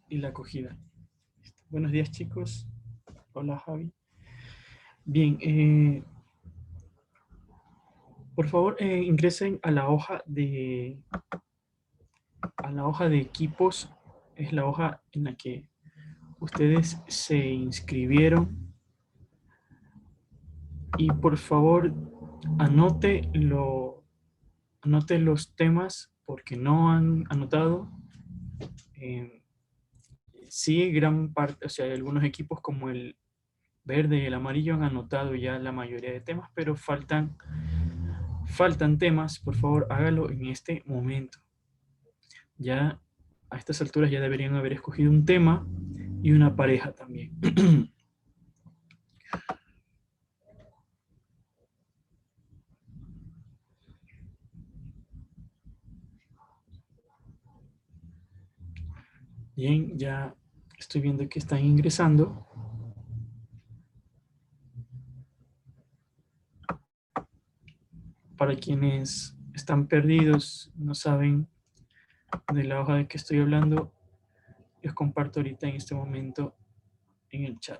y la acogida. Buenos días, chicos. Hola, Javi. Bien, por favor, ingresen a la hoja de equipos. Es la hoja en la que ustedes se inscribieron. Y por favor, anote los temas porque no han anotado. Sí, gran parte, o sea, hay algunos equipos como el verde y el amarillo han anotado ya la mayoría de temas, pero faltan temas. Por favor, hágalo en este momento. Ya a estas alturas ya deberían haber escogido un tema y una pareja también. Bien, ya estoy viendo que están ingresando. Para quienes están perdidos, no saben de la hoja de que estoy hablando, les comparto ahorita en este momento en el chat.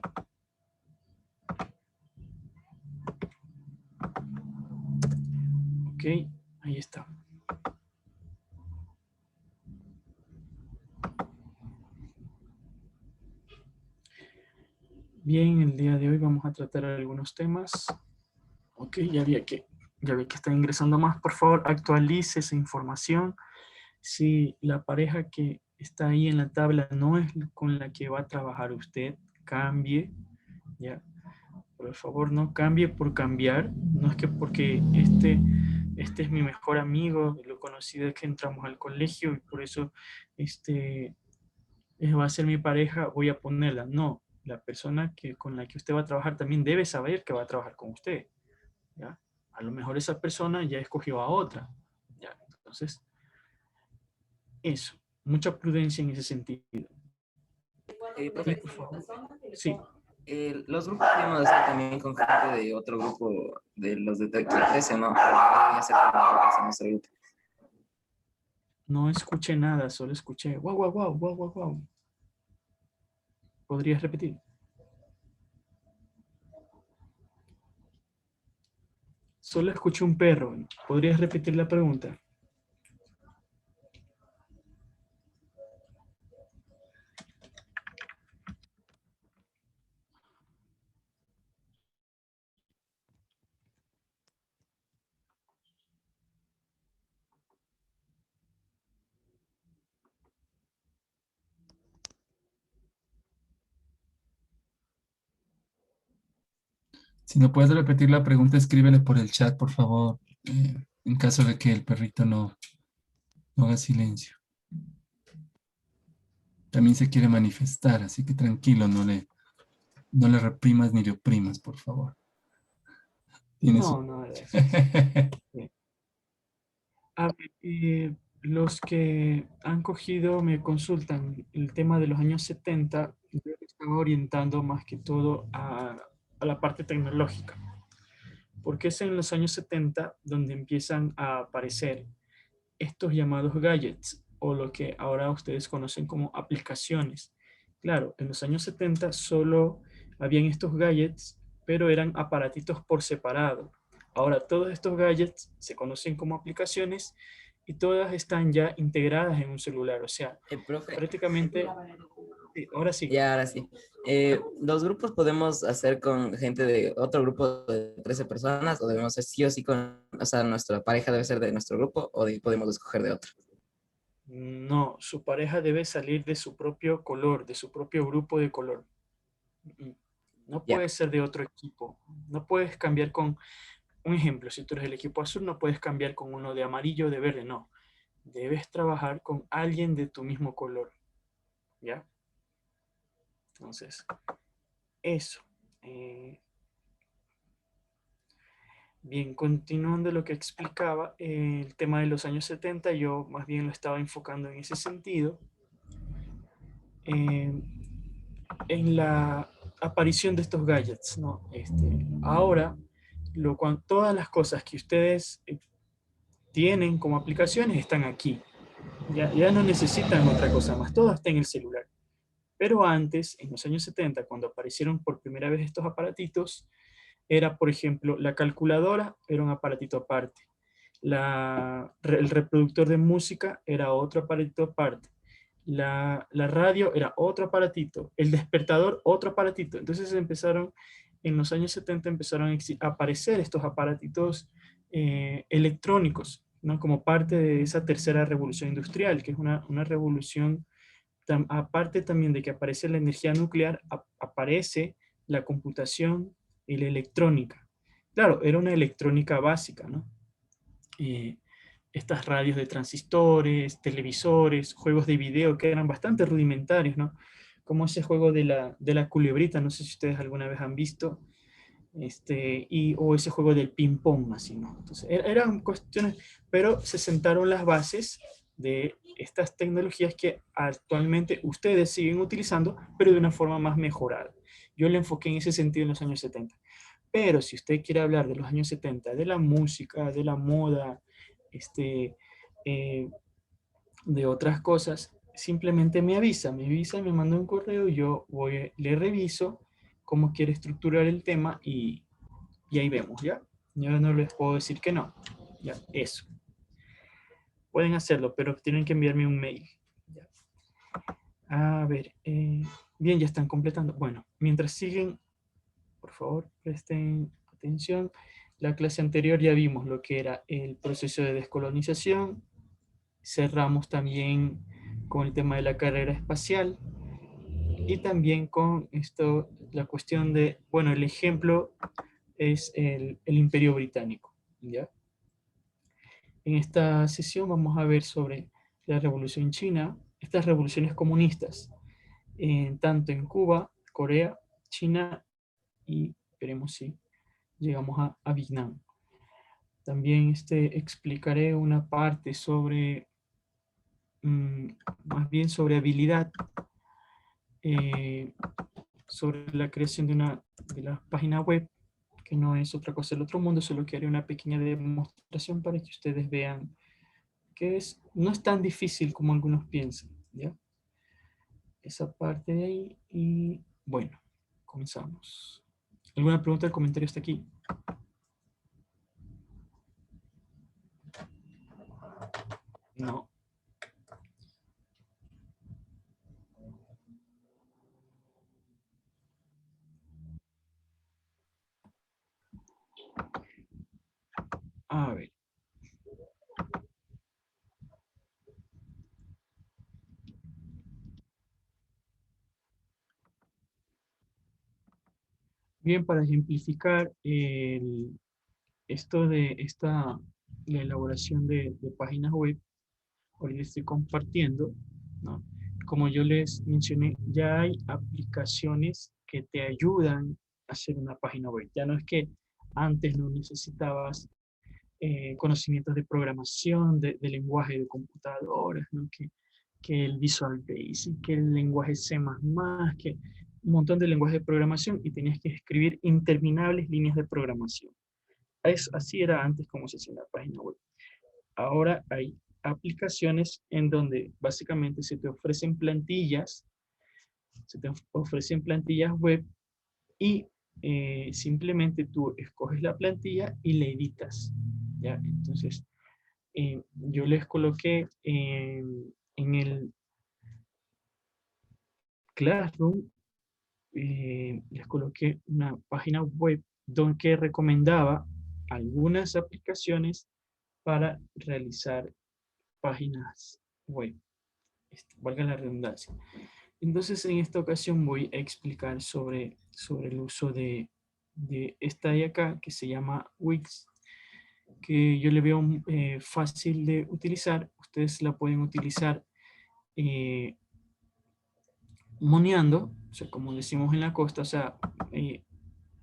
Ok, ahí está. Bien, el día de hoy vamos a tratar algunos temas. Ok, ya vi que están ingresando más. Por favor, actualice esa información. Si la pareja que está ahí en la tabla no es con la que va a trabajar usted, cambie. Ya, por favor, no cambie por cambiar. No es que porque este es mi mejor amigo, lo conocí desde que entramos al colegio y por eso va a ser mi pareja, voy a ponerla. No, la persona con la que usted va a trabajar también debe saber que va a trabajar con usted. ¿Ya? A lo mejor esa persona ya escogió a otra. ¿Ya? Entonces, eso. Mucha prudencia en ese sentido. Profe, por favor. Sí. los grupos podemos hacer también con gente de otro grupo de los de Tech 13, ¿no? Ya se nuestro grupo. No escuché nada, solo escuché guau, guau, guau, guau, guau, guau. ¿Podrías repetir? Solo escuché un perro. ¿Podrías repetir la pregunta? Si no puedes repetir la pregunta, escríbele por el chat, por favor, en caso de que el perrito no haga silencio. También se quiere manifestar, así que tranquilo, no le reprimas ni le oprimas, por favor. No, no. A ver, los que han cogido me consultan el tema de los años 70, yo estaba orientando más que todo a la parte tecnológica, porque es en los años 70 donde empiezan a aparecer estos llamados gadgets o lo que ahora ustedes conocen como aplicaciones. Claro, en los años 70 solo habían estos gadgets, pero eran aparatitos por separado. Ahora todos estos gadgets se conocen como aplicaciones y todas están ya integradas en un celular. O sea, Profe, prácticamente, sí, ahora sí. ya ahora sí. ¿Los grupos podemos hacer con gente de otro grupo de 13 personas o debemos ser sí o sí con, o sea, nuestra pareja debe ser de nuestro grupo o podemos escoger de otro? No, su pareja debe salir de su propio color, de su propio grupo de color. No Ya. puede ser de otro equipo. No puedes cambiar con, un ejemplo, si tú eres el equipo azul, no puedes cambiar con uno de amarillo o de verde, no. Debes trabajar con alguien de tu mismo color. ¿Ya? Entonces, eso. Bien, continuando lo que explicaba, el tema de los años 70, yo más bien lo estaba enfocando en ese sentido. En la aparición de estos gadgets, ¿no? Ahora, todas las cosas que ustedes tienen como aplicaciones están aquí. Ya no necesitan otra cosa más, todo está en el celular. Pero antes, en los años 70, cuando aparecieron por primera vez estos aparatitos, era, por ejemplo, la calculadora era un aparatito aparte. El reproductor de música era otro aparatito aparte. La radio era otro aparatito. El despertador, otro aparatito. Entonces empezaron, en los años 70 empezaron a aparecer estos aparatitos electrónicos, ¿no? Como parte de esa tercera revolución industrial, que es una revolución, aparte también de que aparece la energía nuclear, aparece la computación y la electrónica. Claro, era una electrónica básica, ¿no? Eh, Estas radios de transistores, televisores, juegos de video que eran bastante rudimentarios, ¿no? Como ese juego de la culebrita, no sé si ustedes alguna vez han visto, o ese juego del ping-pong, así, ¿no? Entonces, eran cuestiones, pero se sentaron las bases de estas tecnologías que actualmente ustedes siguen utilizando, pero de una forma más mejorada. Yo le enfoqué en ese sentido en los años 70. Pero si usted quiere hablar de los años 70, de la música, de la moda, este, eh, de otras cosas, simplemente me manda un correo, yo voy, le reviso cómo quiere estructurar el tema y ahí vemos, ¿ya? Yo no les puedo decir que no, ya, eso. Pueden hacerlo, pero tienen que enviarme un mail. ¿Ya? A ver, bien, ya están completando. Bueno, mientras siguen, por favor, presten atención. La clase anterior ya vimos lo que era el proceso de descolonización. Cerramos también con el tema de la carrera espacial y también con esto, la cuestión de, bueno, el ejemplo es el Imperio Británico, ¿ya? En esta sesión vamos a ver sobre la Revolución China, estas revoluciones comunistas, tanto en Cuba, Corea, China y veremos si llegamos a Vietnam. También explicaré una parte sobre, más bien sobre habilidad, eh, sobre la creación de la página web, que no es otra cosa del otro mundo, solo que haré una pequeña demostración para que ustedes vean que no es tan difícil como algunos piensan, ¿ya? Esa parte de ahí y bueno, comenzamos. ¿Alguna pregunta o comentario hasta aquí? No. A ver. Bien, para ejemplificar esto de la elaboración de páginas web, hoy les estoy compartiendo, ¿no? Como yo les mencioné, ya hay aplicaciones que te ayudan a hacer una página web. Ya no es que antes no necesitabas conocimientos de programación, de lenguaje de computadoras, ¿no? Que el Visual Basic, que el lenguaje C++, que un montón de lenguajes de programación y tenías que escribir interminables líneas de programación. Así era antes como se hacía una página web. Ahora hay aplicaciones en donde básicamente se te ofrecen plantillas web y simplemente tú escoges la plantilla y la editas, ¿ya? Entonces, yo les coloqué en el Classroom, les coloqué una página web donde recomendaba algunas aplicaciones para realizar páginas web, valga la redundancia. Entonces, en esta ocasión voy a explicar sobre el uso de esta de acá, que se llama Wix, que yo le veo fácil de utilizar. Ustedes la pueden utilizar eh, moneando, o sea, como decimos en la costa, o sea,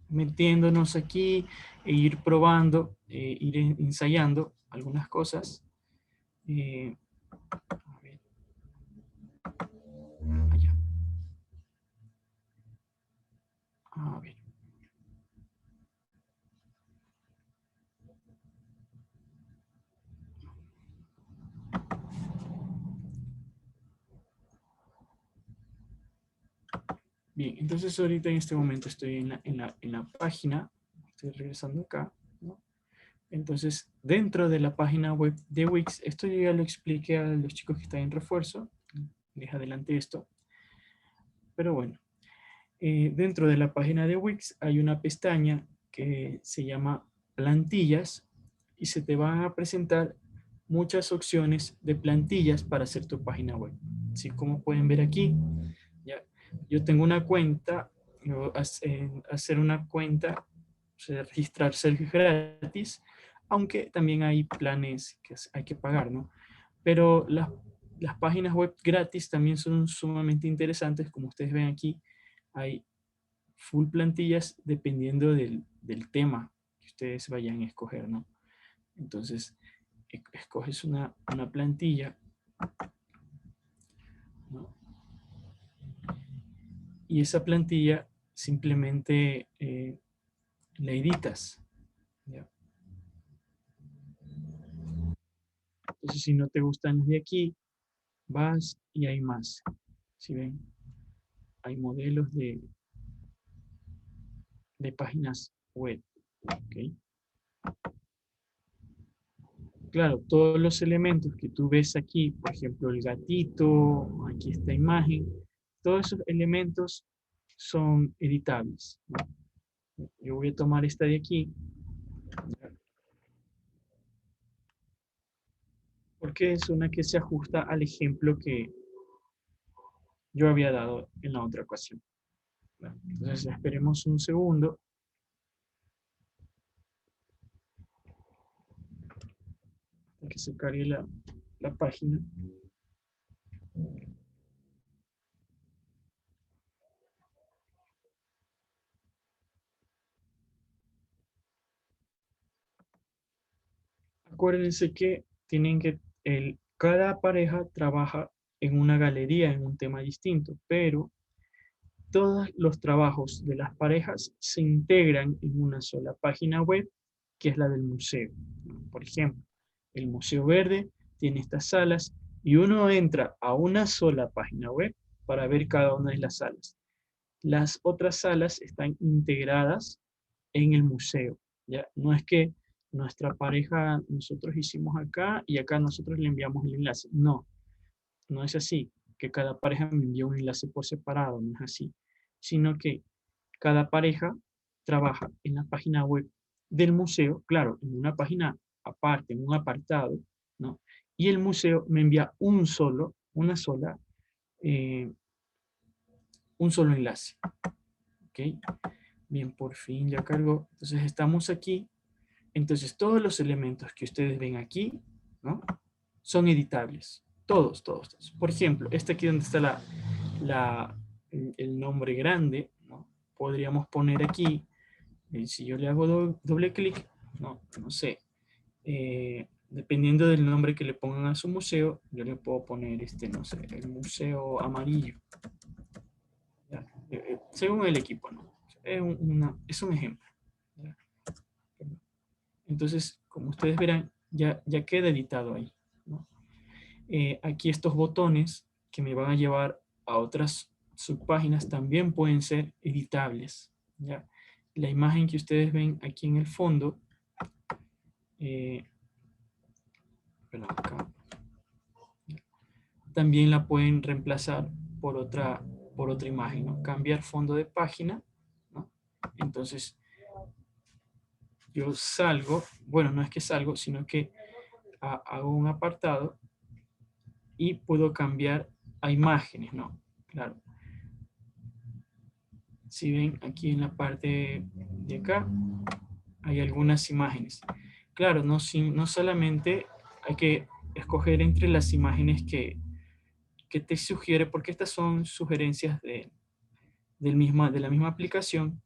metiéndonos aquí e ir probando, ir ensayando algunas cosas. A ver, allá. A ver. Bien, entonces ahorita en este momento estoy en la página, estoy regresando acá, ¿no? Entonces, dentro de la página web de Wix, esto yo ya lo expliqué a los chicos que están en refuerzo, les adelanté esto, pero bueno, dentro de la página de Wix hay una pestaña que se llama plantillas y se te van a presentar muchas opciones de plantillas para hacer tu página web. Así como pueden ver aquí, ya, yo tengo una cuenta, hacer una cuenta, o sea, registrarse gratis, aunque también hay planes que hay que pagar, ¿no? Pero las páginas web gratis también son sumamente interesantes, como ustedes ven aquí, hay full plantillas dependiendo del tema que ustedes vayan a escoger, ¿no? Entonces, escoges una plantilla, ¿no? Y esa plantilla simplemente la editas, ¿ya? Entonces, si no te gustan los de aquí, vas y hay más. Si ven, hay modelos de páginas web, ¿ok? Claro, todos los elementos que tú ves aquí, por ejemplo, el gatito, aquí esta imagen, todos esos elementos son editables, ¿no? Yo voy a tomar esta de aquí, porque es una que se ajusta al ejemplo que yo había dado en la otra ocasión. Bueno, entonces esperemos un segundo. Para que se cargue la página. Acuérdense que tienen que, cada pareja trabaja en una galería, en un tema distinto, pero todos los trabajos de las parejas se integran en una sola página web, que es la del museo. Por ejemplo, el Museo Verde tiene estas salas y uno entra a una sola página web para ver cada una de las salas. Las otras salas están integradas en el museo, ¿ya? No es que nuestra pareja, nosotros hicimos acá y acá nosotros le enviamos el enlace. No, no es así, que cada pareja me envía un enlace por separado, no es así, sino que cada pareja trabaja en la página web del museo, claro, en una página aparte, en un apartado, ¿no? Y el museo me envía eh, un solo enlace, ¿ok? Bien, por fin ya cargó. Entonces estamos aquí. Entonces todos los elementos que ustedes ven aquí, ¿no? Son editables. Todos, todos, todos. Por ejemplo, este aquí donde está el nombre grande, ¿no? Podríamos poner aquí, si yo le hago doble clic, no sé, dependiendo del nombre que le pongan a su museo, yo le puedo poner, no sé, el Museo Amarillo. ¿Ya? Según el equipo, ¿no? Es un ejemplo. ¿Ya? Entonces, como ustedes verán, ya queda editado ahí, ¿no? Aquí estos botones que me van a llevar a otras subpáginas también pueden ser editables, ¿ya? La imagen que ustedes ven aquí en el fondo, perdón, acá, también la pueden reemplazar por otra imagen, ¿no? Cambiar fondo de página, ¿no? Entonces, yo salgo, bueno, no es que salgo, sino que hago un apartado y puedo cambiar a imágenes, ¿no? Claro. Si ven aquí en la parte de acá, hay algunas imágenes. Claro, no solamente hay que escoger entre las imágenes que te sugiere, porque estas son sugerencias de la misma aplicación,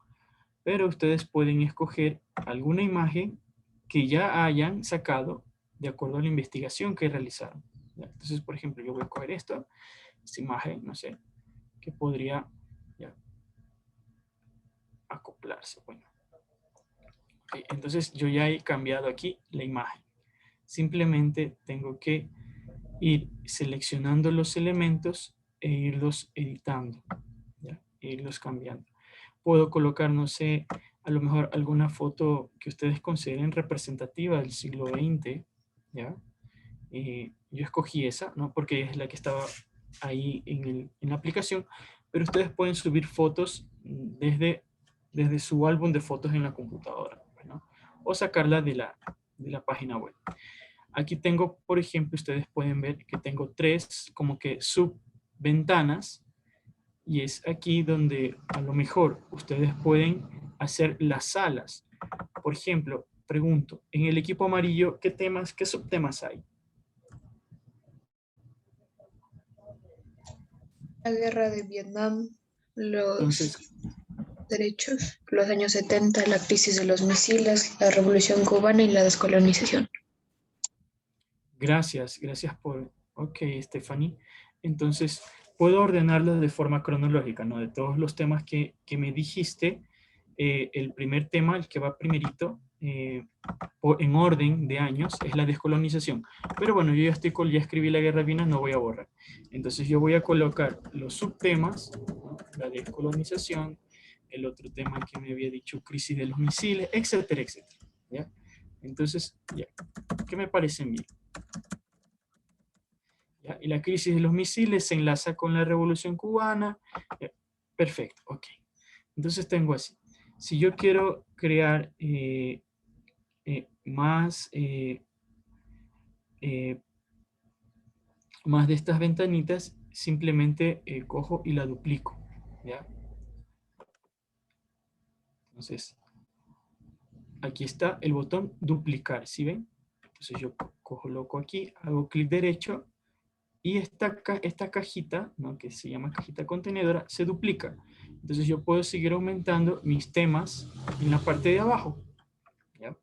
pero ustedes pueden escoger alguna imagen que ya hayan sacado de acuerdo a la investigación que realizaron. ¿Ya? Entonces, por ejemplo, yo voy a escoger esta imagen, no sé, que podría ya, acoplarse. Bueno, okay, entonces yo ya he cambiado aquí la imagen. Simplemente tengo que ir seleccionando los elementos e irlos editando. ¿Ya? irlos cambiando. Puedo colocar, no sé, a lo mejor alguna foto que ustedes consideren representativa del siglo XX, ¿ya? Yo escogí esa, ¿no? Porque es la que estaba ahí en la aplicación, pero ustedes pueden subir fotos desde su álbum de fotos en la computadora, ¿no? O sacarla de la página web. Aquí tengo, por ejemplo, ustedes pueden ver que tengo 3 como que subventanas, y es aquí donde a lo mejor ustedes pueden hacer las salas. Por ejemplo, pregunto, en el equipo amarillo, ¿qué temas, qué subtemas hay? La guerra de Vietnam, los Entonces, derechos, los años 70, la crisis de los misiles, la revolución cubana y la descolonización. gracias por, ok, Stephanie. Entonces, puedo ordenarlo de forma cronológica, ¿no? De todos los temas que me dijiste, el primer tema, el que va primerito, en orden de años, es la descolonización. Pero bueno, yo ya escribí la guerra de Vietnam, no voy a borrar. Entonces yo voy a colocar los subtemas, ¿no? La descolonización, el otro tema que me había dicho, crisis de los misiles, etcétera, etcétera. ¿Ya? Entonces, ya, ¿qué me parecen bien? ¿Ya? Y la crisis de los misiles se enlaza con la revolución cubana. ¿Ya? Perfecto, ok. Entonces tengo así. Si yo quiero crear más, más de estas ventanitas, simplemente cojo y la duplico, ¿ya? Entonces, aquí está el botón duplicar, ¿sí ven? Entonces yo coloco aquí, hago clic derecho, y esta cajita, ¿no? Que se llama cajita contenedora, se duplica. Entonces yo puedo seguir aumentando mis temas en la parte de abajo, ¿ya?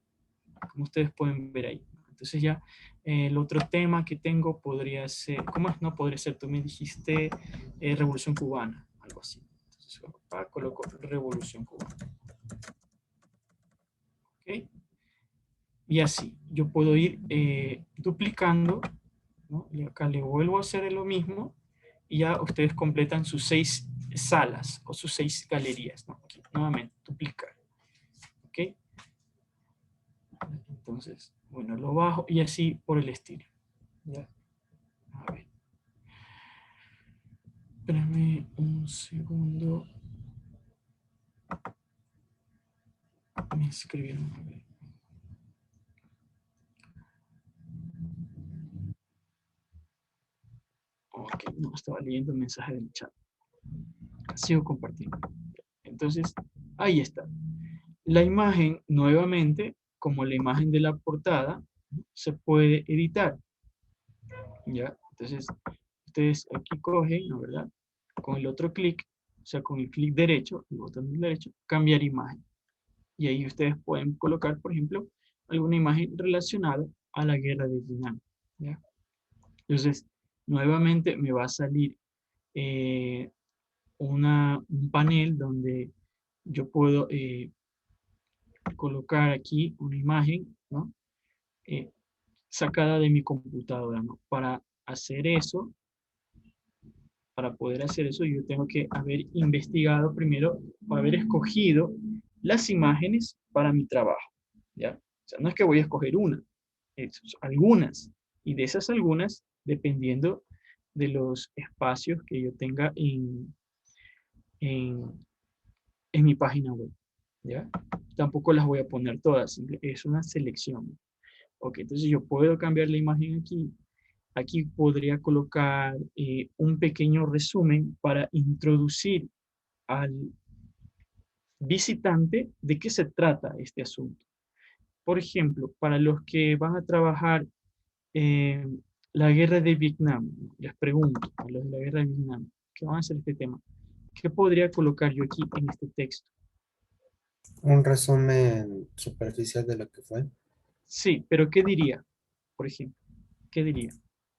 Como ustedes pueden ver ahí. Entonces ya el otro tema que tengo podría ser, ¿cómo es? No podría ser, tú me dijiste Revolución Cubana, algo así. Entonces acá coloco Revolución Cubana. ¿Ok? Y así, yo puedo ir duplicando, ¿no? Y acá le vuelvo a hacer lo mismo, y ya ustedes completan sus 6 salas o sus 6 galerías, ¿no? Aquí, nuevamente, duplicar. ¿Ok? Entonces, bueno, lo bajo y así por el estilo. ¿Ya? A ver. Espérame un segundo. Me escribieron. A ver. Ok, no, estaba leyendo el mensaje del chat. Sigo compartiendo. Entonces, ahí está. La imagen, nuevamente, como la imagen de la portada, se puede editar. ¿Ya? Entonces, ustedes aquí cogen, ¿no, verdad? Con el otro clic, o sea, con el clic derecho, el botón derecho, cambiar imagen. Y ahí ustedes pueden colocar, por ejemplo, alguna imagen relacionada a la guerra de Vietnam. ¿Ya? Entonces, nuevamente me va a salir eh, un panel donde yo puedo colocar aquí una imagen, ¿no? Eh, sacada de mi computadora, ¿no? Para poder hacer eso, yo tengo que haber investigado primero, haber escogido las imágenes para mi trabajo, ¿ya? O sea, no es que voy a escoger una, es algunas, y de esas algunas, dependiendo de los espacios que yo tenga en, en mi página web, ¿ya? Tampoco las voy a poner todas, es una selección. Ok, entonces yo puedo cambiar la imagen aquí. Aquí podría colocar un pequeño resumen para introducir al visitante de qué se trata este asunto. Por ejemplo, para los que van a trabajar la guerra de Vietnam, les pregunto, a los de la guerra de Vietnam, que van a hacer este tema, ¿qué podría colocar yo aquí en este texto? Un resumen superficial de lo que fue. Sí, pero ¿qué diría? Por ejemplo, ¿qué diría?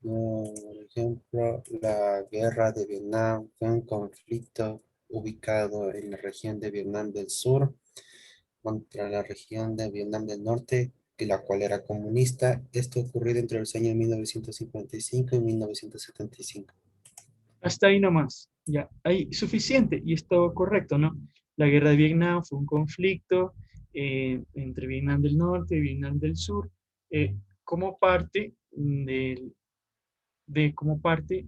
Por ejemplo, la guerra de Vietnam fue un conflicto ubicado en la región de Vietnam del Sur contra la región de Vietnam del Norte, que la cual era comunista. Esto ocurrió entre los años 1955 y 1975. Hasta ahí nomás. Ya, hay suficiente y esto correcto, ¿no? La guerra de Vietnam fue un conflicto entre Vietnam del Norte y Vietnam del Sur, como parte como parte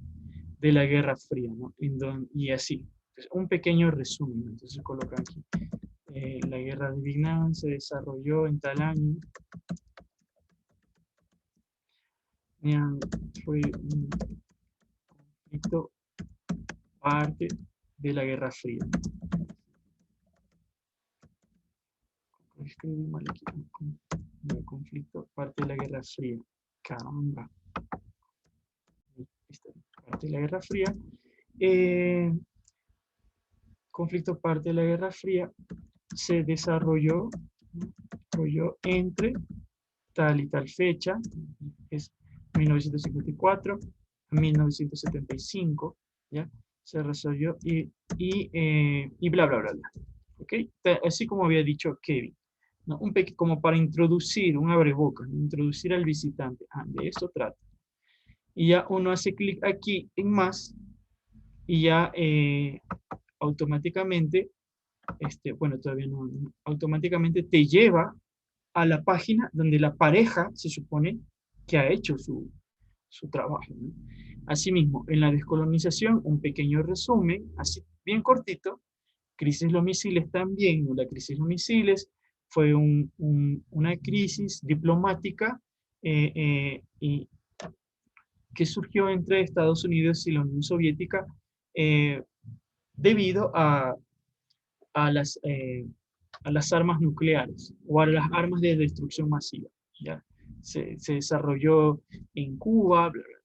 de la Guerra Fría, ¿no? Y así, pues, un pequeño resumen, ¿no? Entonces colocan aquí, la Guerra de Vietnam se desarrolló en tal año, fue un conflicto parte de la Guerra Fría. Escribí mal aquí, el conflicto parte de la Guerra Fría. Caramba. Parte de la Guerra Fría. Conflicto parte de la Guerra Fría se desarrolló entre tal y tal fecha, es 1954 a 1975, ¿ya? Se resolvió y bla, bla, bla, bla. ¿Ok? Así como había dicho Kevin, ¿no? Como para introducir, un abrebocas, ¿no? Introducir al visitante. De eso trata. Y ya uno hace clic aquí en más y ya automáticamente, bueno, todavía no, automáticamente te lleva a la página donde la pareja se supone que ha hecho su trabajo, ¿no? Asimismo, en la descolonización, un pequeño resumen, así bien cortito. Crisis de los misiles también, ¿no? La crisis de los misiles fue una crisis diplomática y que surgió entre Estados Unidos y la Unión Soviética eh, debido a las, eh, a las armas nucleares o a las armas de destrucción masiva. ¿Ya? Se desarrolló en Cuba, bla, bla,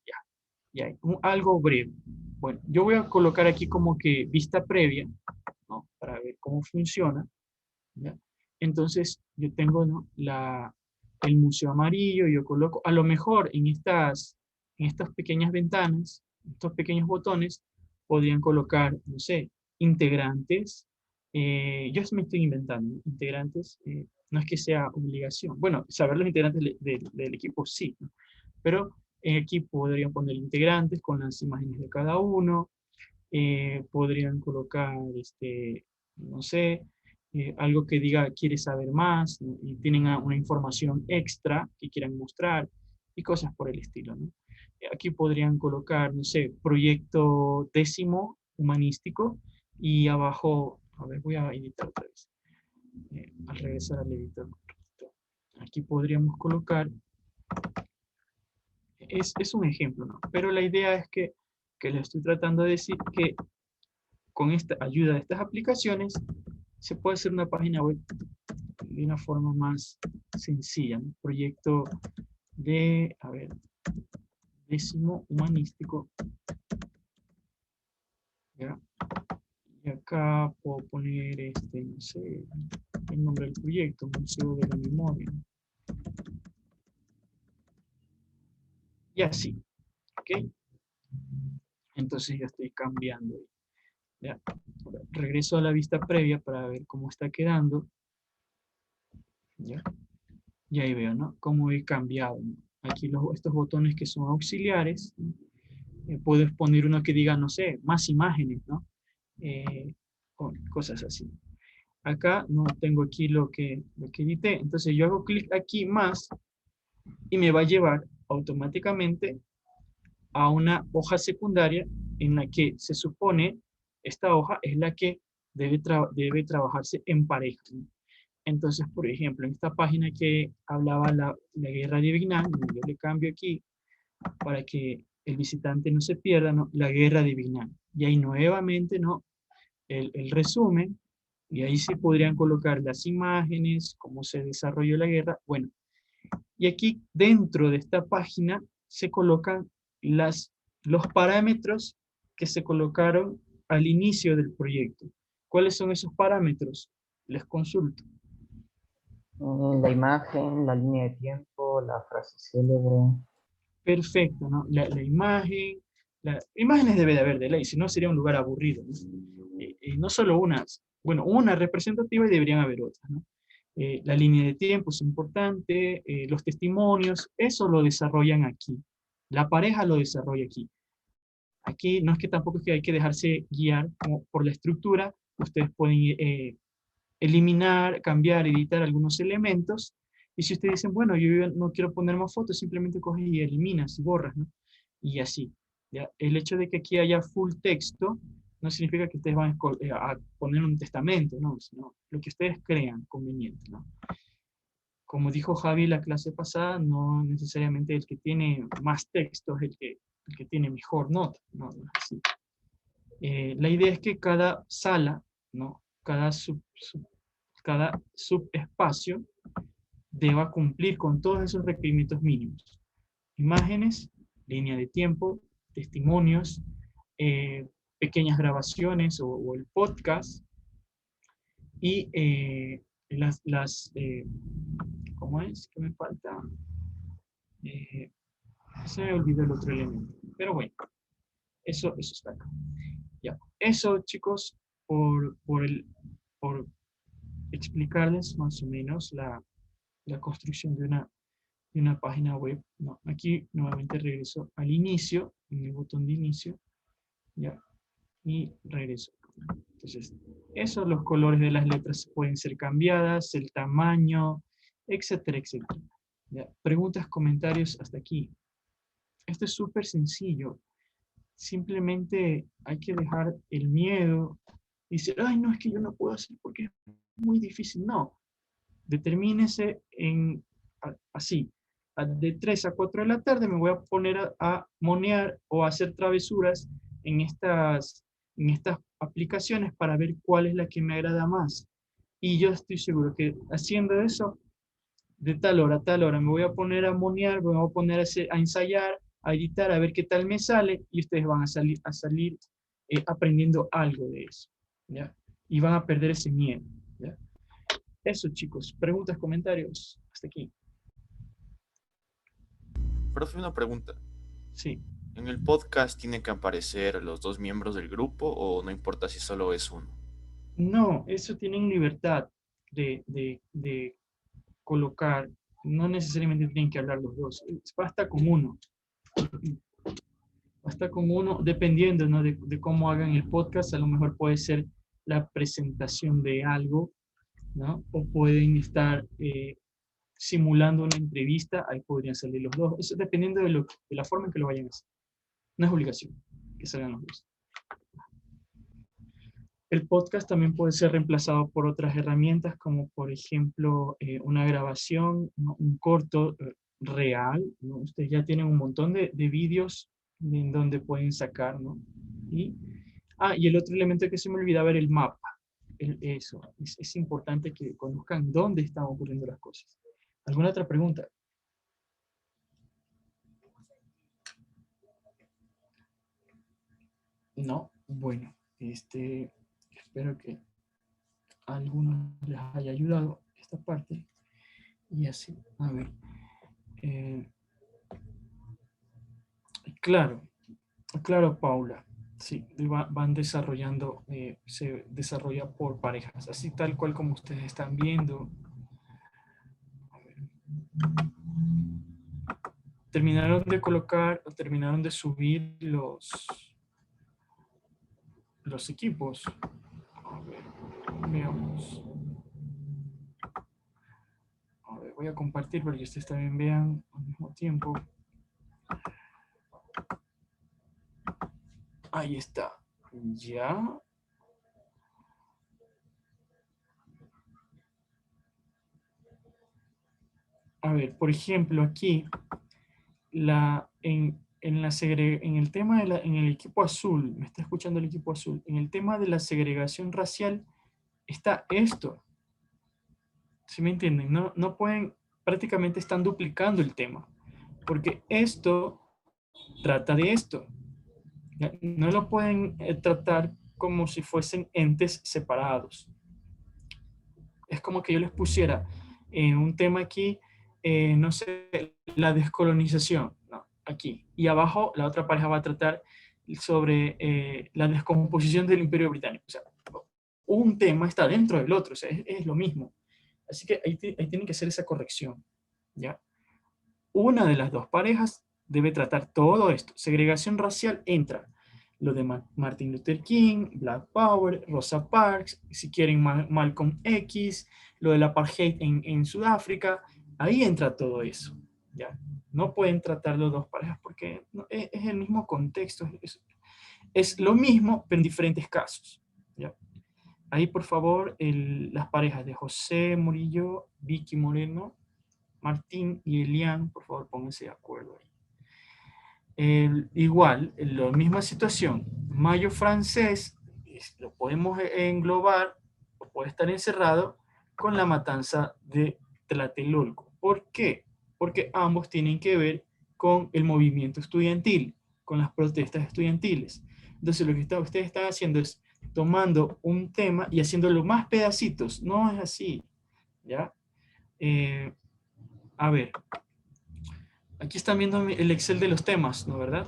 ya. Algo breve. Bueno, yo voy a colocar aquí como que vista previa, ¿no? Para ver cómo funciona. ¿Ya? Entonces, yo tengo, ¿no? El museo amarillo, yo coloco, a lo mejor en estas pequeñas ventanas, estos pequeños botones, podrían colocar, no sé, integrantes. Yo me estoy inventando, ¿no? Integrantes, no es que sea obligación. Bueno, saber los integrantes del equipo sí, ¿no? Pero aquí podrían poner integrantes con las imágenes de cada uno, podrían colocar, no sé, algo que diga quiere saber más, ¿no? Y tienen una información extra que quieran mostrar y cosas por el estilo, ¿no? Aquí podrían colocar, no sé, proyecto 10º humanístico y abajo, a ver, voy a editar otra vez, al regresar al editor. Aquí podríamos colocar, es un ejemplo, ¿no? Pero la idea es que les estoy tratando de decir que con esta ayuda de estas aplicaciones se puede hacer una página web de una forma más sencilla, ¿no? Proyecto de, a ver, 10º humanístico. ¿Ya? Y acá puedo poner, no sé, el nombre del proyecto, Museo de la Memoria. Y así, ¿ok? Entonces ya estoy cambiando. ¿Ya? Regreso a la vista previa para ver cómo está quedando. ¿Ya? Y ahí veo, ¿no? Cómo he cambiado, ¿no? Aquí estos botones que son auxiliares, ¿no? Puedes poner uno que diga, no sé, más imágenes, ¿no? O cosas así. Acá no tengo aquí lo que edité, entonces yo hago clic aquí más y me va a llevar automáticamente a una hoja secundaria en la que se supone esta hoja es la que debe trabajarse en pareja, ¿no? Entonces, por ejemplo, en esta página que hablaba la guerra de Vietnam, yo le cambio aquí para que el visitante no se pierda, ¿no? La guerra de Vietnam. Y ahí nuevamente, ¿no? El resumen, y ahí sí podrían colocar las imágenes, cómo se desarrolló la guerra. Bueno, y aquí dentro de esta página se colocan los parámetros que se colocaron al inicio del proyecto. ¿Cuáles son esos parámetros? Les consulto. La imagen, la línea de tiempo, la frase célebre. Perfecto, ¿no? La imagen, imágenes debe de haber de ley, si no sería un lugar aburrido, ¿no? Y no solo unas, bueno, una representativa y deberían haber otras, ¿no? La línea de tiempo es importante, los testimonios, eso lo desarrollan aquí. La pareja lo desarrolla aquí. Aquí no es que tampoco es que hay que dejarse guiar como por la estructura, ustedes pueden eliminar, cambiar, editar algunos elementos, y si ustedes dicen, bueno, yo no quiero poner más fotos, simplemente coges y eliminas y borras, ¿no? Y así, ¿ya? El hecho de que aquí haya full texto no significa que ustedes van a poner un testamento, ¿no? Sino lo que ustedes crean conveniente, ¿no? Como dijo Javi la clase pasada, no necesariamente el que tiene más texto es el que tiene mejor nota, no, no es así. La idea es que cada sala, ¿no? Cada subespacio deba cumplir con todos esos requerimientos mínimos. Imágenes, línea de tiempo, testimonios, pequeñas grabaciones o el podcast, y ¿cómo es? ¿Qué me falta? Se me olvidó el otro elemento. Pero bueno, eso está acá. Ya. Eso, chicos, por explicarles más o menos la construcción de una página web. No, aquí nuevamente regreso al inicio, en el botón de inicio, ya, y regreso. Entonces, eso, los colores de las letras pueden ser cambiadas, el tamaño, etcétera, etcétera. ¿Ya? Preguntas, comentarios hasta aquí. Esto es súper sencillo. Simplemente hay que dejar el miedo y decir, ay, no, es que yo no puedo hacer porque es muy difícil. No, determínese así. De 3 a 4 de la tarde me voy a poner a monear o a hacer travesuras en estas aplicaciones para ver cuál es la que me agrada más. Y yo estoy seguro que haciendo eso, de tal hora a tal hora, me voy a poner a monear, me voy a poner a ensayar, a editar, a ver qué tal me sale, y ustedes van a salir aprendiendo algo de eso, ¿ya? Y van a perder ese miedo, ¿ya? Eso, chicos. Preguntas, comentarios. Hasta aquí. Profe, una pregunta. Sí. ¿En el podcast tienen que aparecer los dos miembros del grupo o no importa si solo es uno? No, eso tienen libertad de colocar. No necesariamente tienen que hablar los dos. Basta con uno. Basta con uno, dependiendo, ¿no? de cómo hagan el podcast. A lo mejor puede ser la presentación de algo, ¿no? O pueden estar simulando una entrevista. Ahí podrían salir los dos. Eso dependiendo de la forma en que lo vayan a hacer. No es obligación que salgan los dos. El podcast también puede ser reemplazado por otras herramientas, como por ejemplo una grabación, ¿no? Un corto real, ¿no? Ustedes ya tienen un montón de vídeos en donde pueden sacar, ¿no? Y el otro elemento que se me olvidaba era el mapa. Eso, es importante que conozcan dónde están ocurriendo las cosas. ¿Alguna otra pregunta? No, bueno, espero que a algunos les haya ayudado esta parte. Y así, a ver. Claro, Paula. Sí, van desarrollando, se desarrolla por parejas, así tal cual como ustedes están viendo. A ver. Terminaron de colocar, o terminaron de subir los equipos. A ver, veamos. A ver, voy a compartir para que ustedes también vean al mismo tiempo. Ahí está. Ya. A ver, por ejemplo, aquí, en el tema en el equipo azul, me está escuchando el equipo azul, en el tema de la segregación racial está esto. ¿Sí me entienden? No pueden, prácticamente están duplicando el tema, porque esto trata de esto. ¿Ya? No lo pueden tratar como si fuesen entes separados. Es como que yo les pusiera un tema aquí, no sé, la descolonización, ¿no? Aquí. Y abajo la otra pareja va a tratar sobre la descomposición del Imperio Británico. O sea, un tema está dentro del otro, o sea, es lo mismo. Así que ahí tienen que hacer esa corrección, ¿ya? Una de las dos parejas debe tratar todo esto. Segregación racial entra. lo de Martin Luther King, Black Power, Rosa Parks, si quieren Malcolm X, lo del apartheid en Sudáfrica, ahí entra todo eso, ¿ya? No pueden tratar los dos parejas porque es el mismo contexto, es lo mismo, pero en diferentes casos, ¿ya? Ahí, por favor, las parejas de José Murillo, Vicky Moreno, Martín y Elian, por favor, pónganse de acuerdo ahí. Igual, en la misma situación, Mayo francés, lo podemos englobar, o puede estar encerrado con la matanza de Tlatelolco. ¿Por qué? Porque ambos tienen que ver con el movimiento estudiantil, con las protestas estudiantiles. Entonces, lo que ustedes están haciendo es tomando un tema y haciéndolo más pedacitos. No es así, ¿ya? A ver, aquí están viendo el Excel de los temas, ¿no, verdad?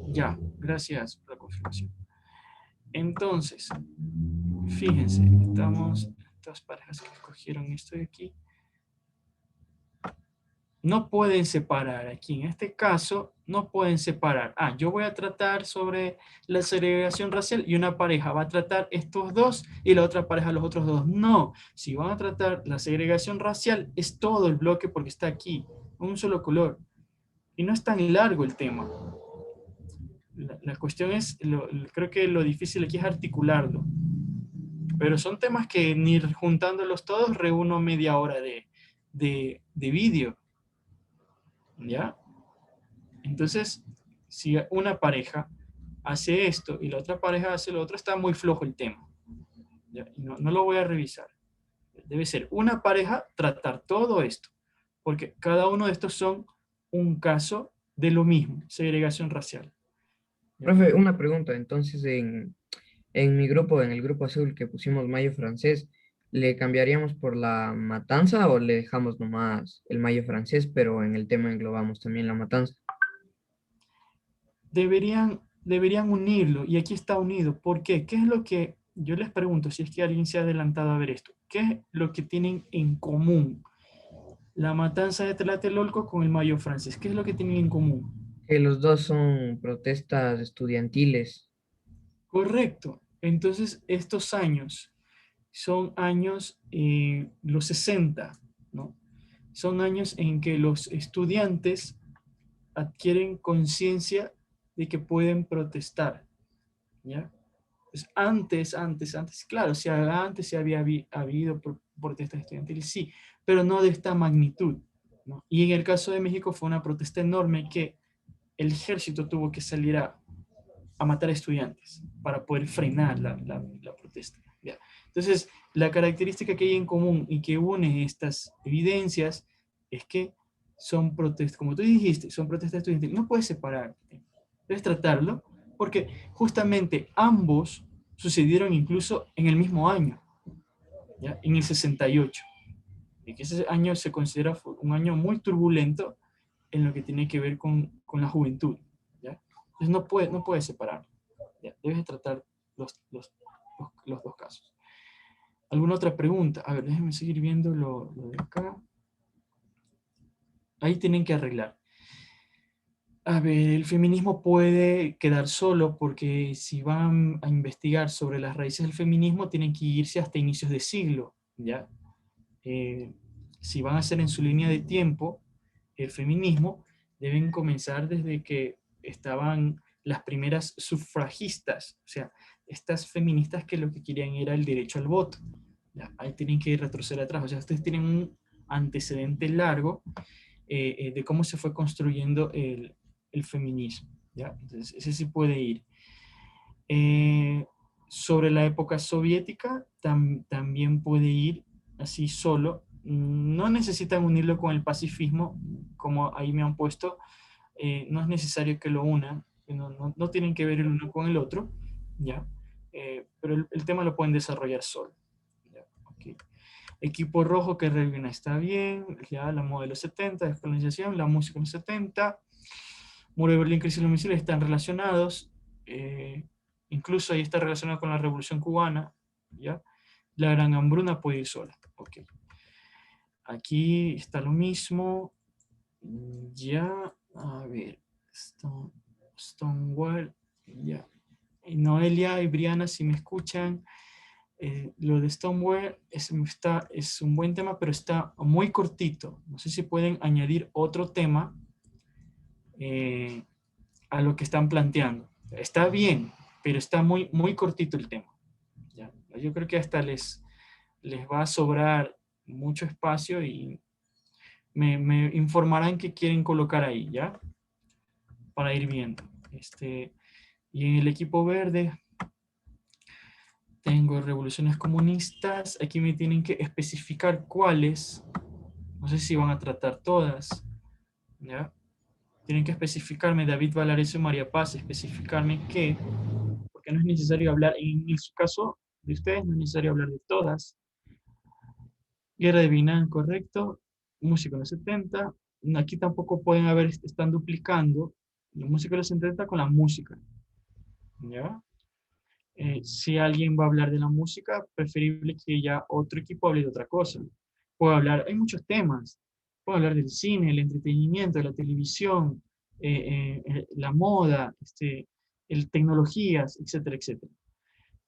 Ya, gracias por la confirmación. Entonces, fíjense, estamos, estas parejas que escogieron esto de aquí, no pueden separar aquí, en este caso, no pueden separar. Yo voy a tratar sobre la segregación racial y una pareja va a tratar estos dos y la otra pareja los otros dos. No, si van a tratar la segregación racial, es todo el bloque porque está aquí, un solo color. Y no es tan largo el tema. La cuestión es, creo que lo difícil aquí es articularlo. Pero son temas que ni juntándolos todos reúno media hora de vídeo. ¿Ya? Entonces, si una pareja hace esto y la otra pareja hace lo otro, está muy flojo el tema. ¿Ya? No lo voy a revisar. Debe ser una pareja tratar todo esto. Porque cada uno de estos son un caso de lo mismo, segregación racial. ¿Ya? Profe, una pregunta. Entonces, en mi grupo, en el grupo azul que pusimos Mayo francés, ¿le cambiaríamos por la matanza o le dejamos nomás el Mayo francés, pero en el tema englobamos también la matanza? Deberían unirlo, y aquí está unido. ¿Por qué? ¿Qué es lo que, yo les pregunto, si es que alguien se ha adelantado a ver esto, qué es lo que tienen en común la matanza de Tlatelolco con el Mayo francés? ¿Qué es lo que tienen en común? Que los dos son protestas estudiantiles. Correcto. Entonces, estos años son años, los 60, ¿no? Son años en que los estudiantes adquieren conciencia de que pueden protestar, ¿ya? Pues antes, claro, si antes se había habido protestas estudiantiles, sí, pero no de esta magnitud, ¿no? Y en el caso de México fue una protesta enorme que el ejército tuvo que salir a matar estudiantes para poder frenar la protesta, ¿ya? Entonces, la característica que hay en común y que une estas evidencias es que son protestas, como tú dijiste, son protestas estudiantiles. No puedes separar, debes tratarlo, porque justamente ambos sucedieron incluso en el mismo año, ¿ya? En el 68. Y que ese año se considera un año muy turbulento en lo que tiene que ver con la juventud, ¿ya? Entonces no puedes separar, ¿ya? Debes tratar los dos casos. ¿Alguna otra pregunta? A ver, déjenme seguir viendo lo de acá. Ahí tienen que arreglar. A ver, el feminismo puede quedar solo porque si van a investigar sobre las raíces del feminismo tienen que irse hasta inicios de siglo, ¿ya? Si van a hacer en su línea de tiempo el feminismo, deben comenzar desde que estaban las primeras sufragistas, o sea, estas feministas que lo que querían era el derecho al voto. ¿Ya? Ahí tienen que retroceder atrás, o sea, ustedes tienen un antecedente largo de cómo se fue construyendo el feminismo, ¿ya? Entonces, ese sí puede ir. Sobre la época soviética, también puede ir así solo. No necesitan unirlo con el pacifismo, como ahí me han puesto. No es necesario que lo unan, no tienen que ver el uno con el otro, ¿ya? Pero el tema lo pueden desarrollar solo. ¿Ya? Okay. Equipo rojo que reviene está bien, ya la modelo 70, descolonización, la música en los 70, Muro de Berlín, crisis de los misiles están relacionados, incluso ahí está relacionado con la Revolución Cubana, ¿ya? La Gran Hambruna puede ir sola, ok. Aquí está lo mismo, ya, a ver, Stonewall, Ya. Y Noelia y Briana, si me escuchan, lo de Stoneware es un buen tema, pero está muy cortito. No sé si pueden añadir otro tema a lo que están planteando. Está bien, pero está muy, muy cortito el tema. ¿Ya? Yo creo que hasta les va a sobrar mucho espacio y me informarán qué quieren colocar ahí, ¿ya? Para ir viendo. Y en el equipo verde tengo revoluciones comunistas. Aquí me tienen que especificar cuáles. No sé si van a tratar todas, ¿ya? Tienen que especificarme, David Valareso y María Paz, especificarme qué, porque no es necesario hablar, en su caso de ustedes, no es necesario hablar de todas. Guerra de Vietnam, correcto. Música de los 70. Aquí tampoco pueden haber, están duplicando la música de los 70 con la música. ¿Ya? Si alguien va a hablar de la música, preferible que ya otro equipo hable de otra cosa. Puedo hablar, hay muchos temas. Puedo hablar del cine, el entretenimiento, la televisión, la moda, tecnologías, etcétera, etcétera.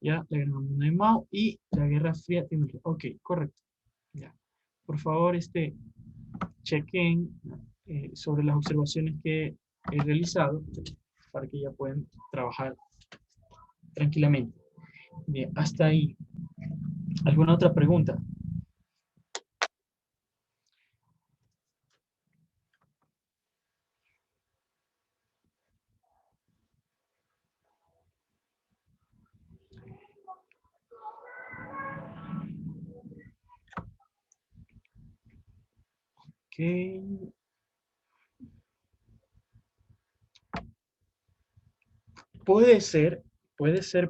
¿Ya? La Gran Mundo de Mao y la Guerra Fría. Ok, correcto. Ya. Por favor, chequen sobre las observaciones que he realizado para que ya puedan trabajar tranquilamente. Bien, hasta ahí. ¿Alguna otra pregunta? Ok. Puede ser,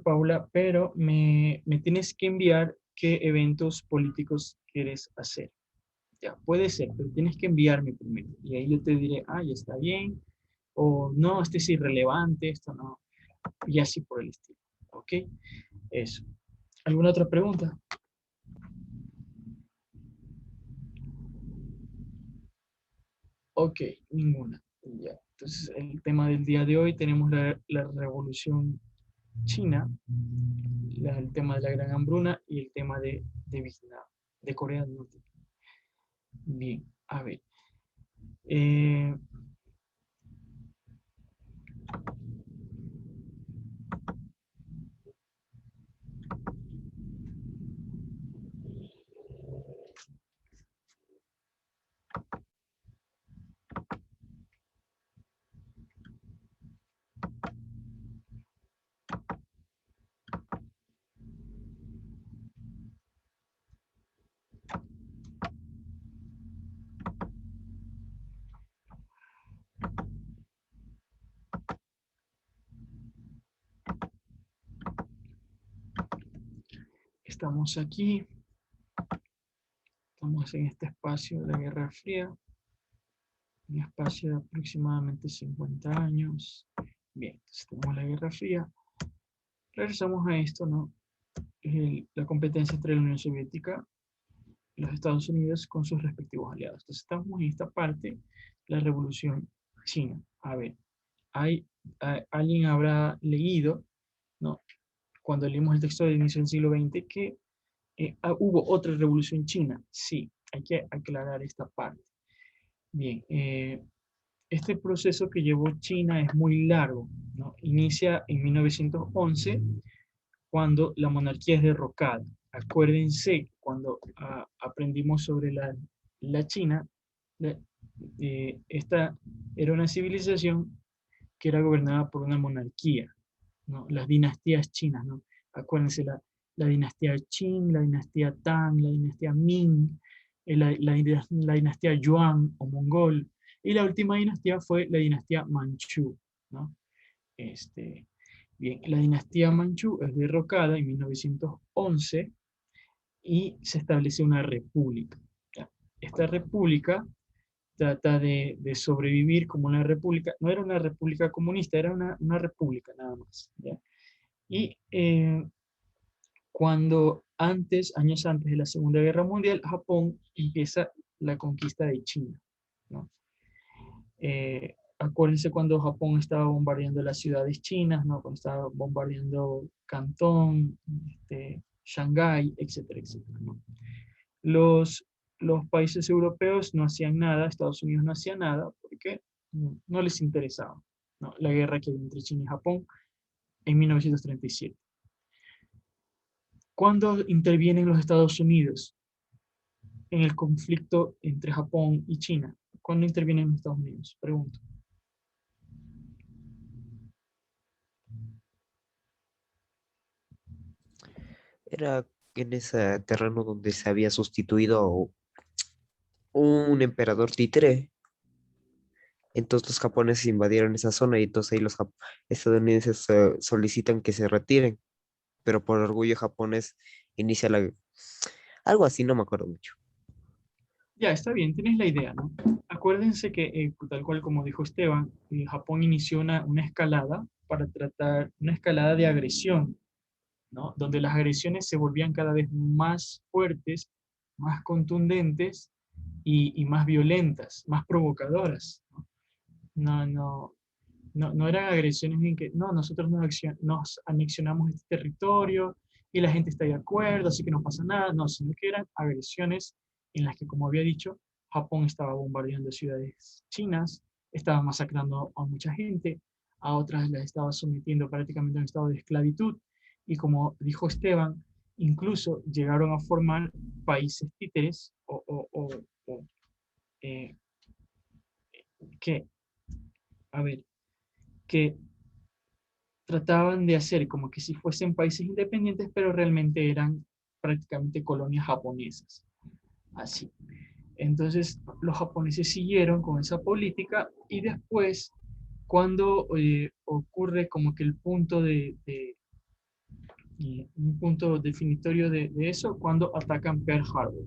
Paula, pero me tienes que enviar qué eventos políticos quieres hacer. Ya, puede ser, pero tienes que enviarme primero. Y ahí yo te diré, ah, ya está bien, o no, este es irrelevante, esto no, y así por el estilo. ¿Ok? Eso. ¿Alguna otra pregunta? Ok, ninguna. Ya. Entonces, el tema del día de hoy tenemos la revolución china, el tema de la gran hambruna y el tema de Vietnam, de Corea del Norte. Bien, a ver. Eh, estamos aquí, estamos en este espacio de la Guerra Fría, un espacio de aproximadamente 50 años. Bien, entonces tenemos la Guerra Fría. Regresamos a esto, ¿no? La competencia entre la Unión Soviética y los Estados Unidos con sus respectivos aliados. Entonces estamos en esta parte, la Revolución China. A ver, alguien habrá leído, ¿no? Cuando leímos el texto de inicio del siglo XX, que hubo otra revolución china. Sí, hay que aclarar esta parte. Bien, este proceso que llevó China es muy largo, ¿no? Inicia en 1911, cuando la monarquía es derrocada. Acuérdense, cuando aprendimos sobre la China, esta era una civilización que era gobernada por una monarquía, ¿no? Las dinastías chinas, ¿no? Acuérdense, la dinastía Qing, la dinastía Tang, la dinastía Ming, la dinastía Yuan o Mongol, y la última dinastía fue la dinastía Manchú, ¿no? Bien, la dinastía Manchú es derrocada en 1911 y se establece una república. ¿Ya? Esta república trata de sobrevivir como una república, no era una república comunista, era una república nada más. ¿Ya? Y años antes de la Segunda Guerra Mundial, Japón empieza la conquista de China, ¿no? acuérdense cuando Japón estaba bombardeando las ciudades chinas, ¿no? Cuando estaba bombardeando Cantón, Shanghái, etcétera, etcétera, ¿no? Los países europeos no hacían nada, Estados Unidos no hacía nada, porque no les interesaba, ¿no? La guerra que había entre China y Japón en 1937. ¿Cuándo intervienen los Estados Unidos en el conflicto entre Japón y China? ¿Cuándo intervienen los Estados Unidos? Pregunto. Era en ese terreno donde se había sustituido un emperador títere. Entonces los japoneses invadieron esa zona y entonces ahí los estadounidenses solicitan que se retiren, pero por orgullo japonés inicia la... Algo así, no me acuerdo mucho. Ya, está bien, tienes la idea, ¿no? Acuérdense que, tal cual como dijo Esteban, Japón inició una escalada para tratar, una escalada de agresión, ¿no? Donde las agresiones se volvían cada vez más fuertes, más contundentes y más violentas, más provocadoras, ¿no? No eran agresiones en que, no, nosotros nos anexionamos este territorio y la gente está de acuerdo, así que no pasa nada, no, sino que eran agresiones en las que, como había dicho, Japón estaba bombardeando ciudades chinas, estaba masacrando a mucha gente, a otras las estaba sometiendo prácticamente a un estado de esclavitud, y como dijo Esteban, incluso llegaron a formar países títeres eh, que, a ver, que trataban de hacer como que si fuesen países independientes, pero realmente eran prácticamente colonias japonesas. Así. Entonces, los japoneses siguieron con esa política y después, cuando ocurre como que el punto un punto definitorio de eso, cuando atacan Pearl Harbor.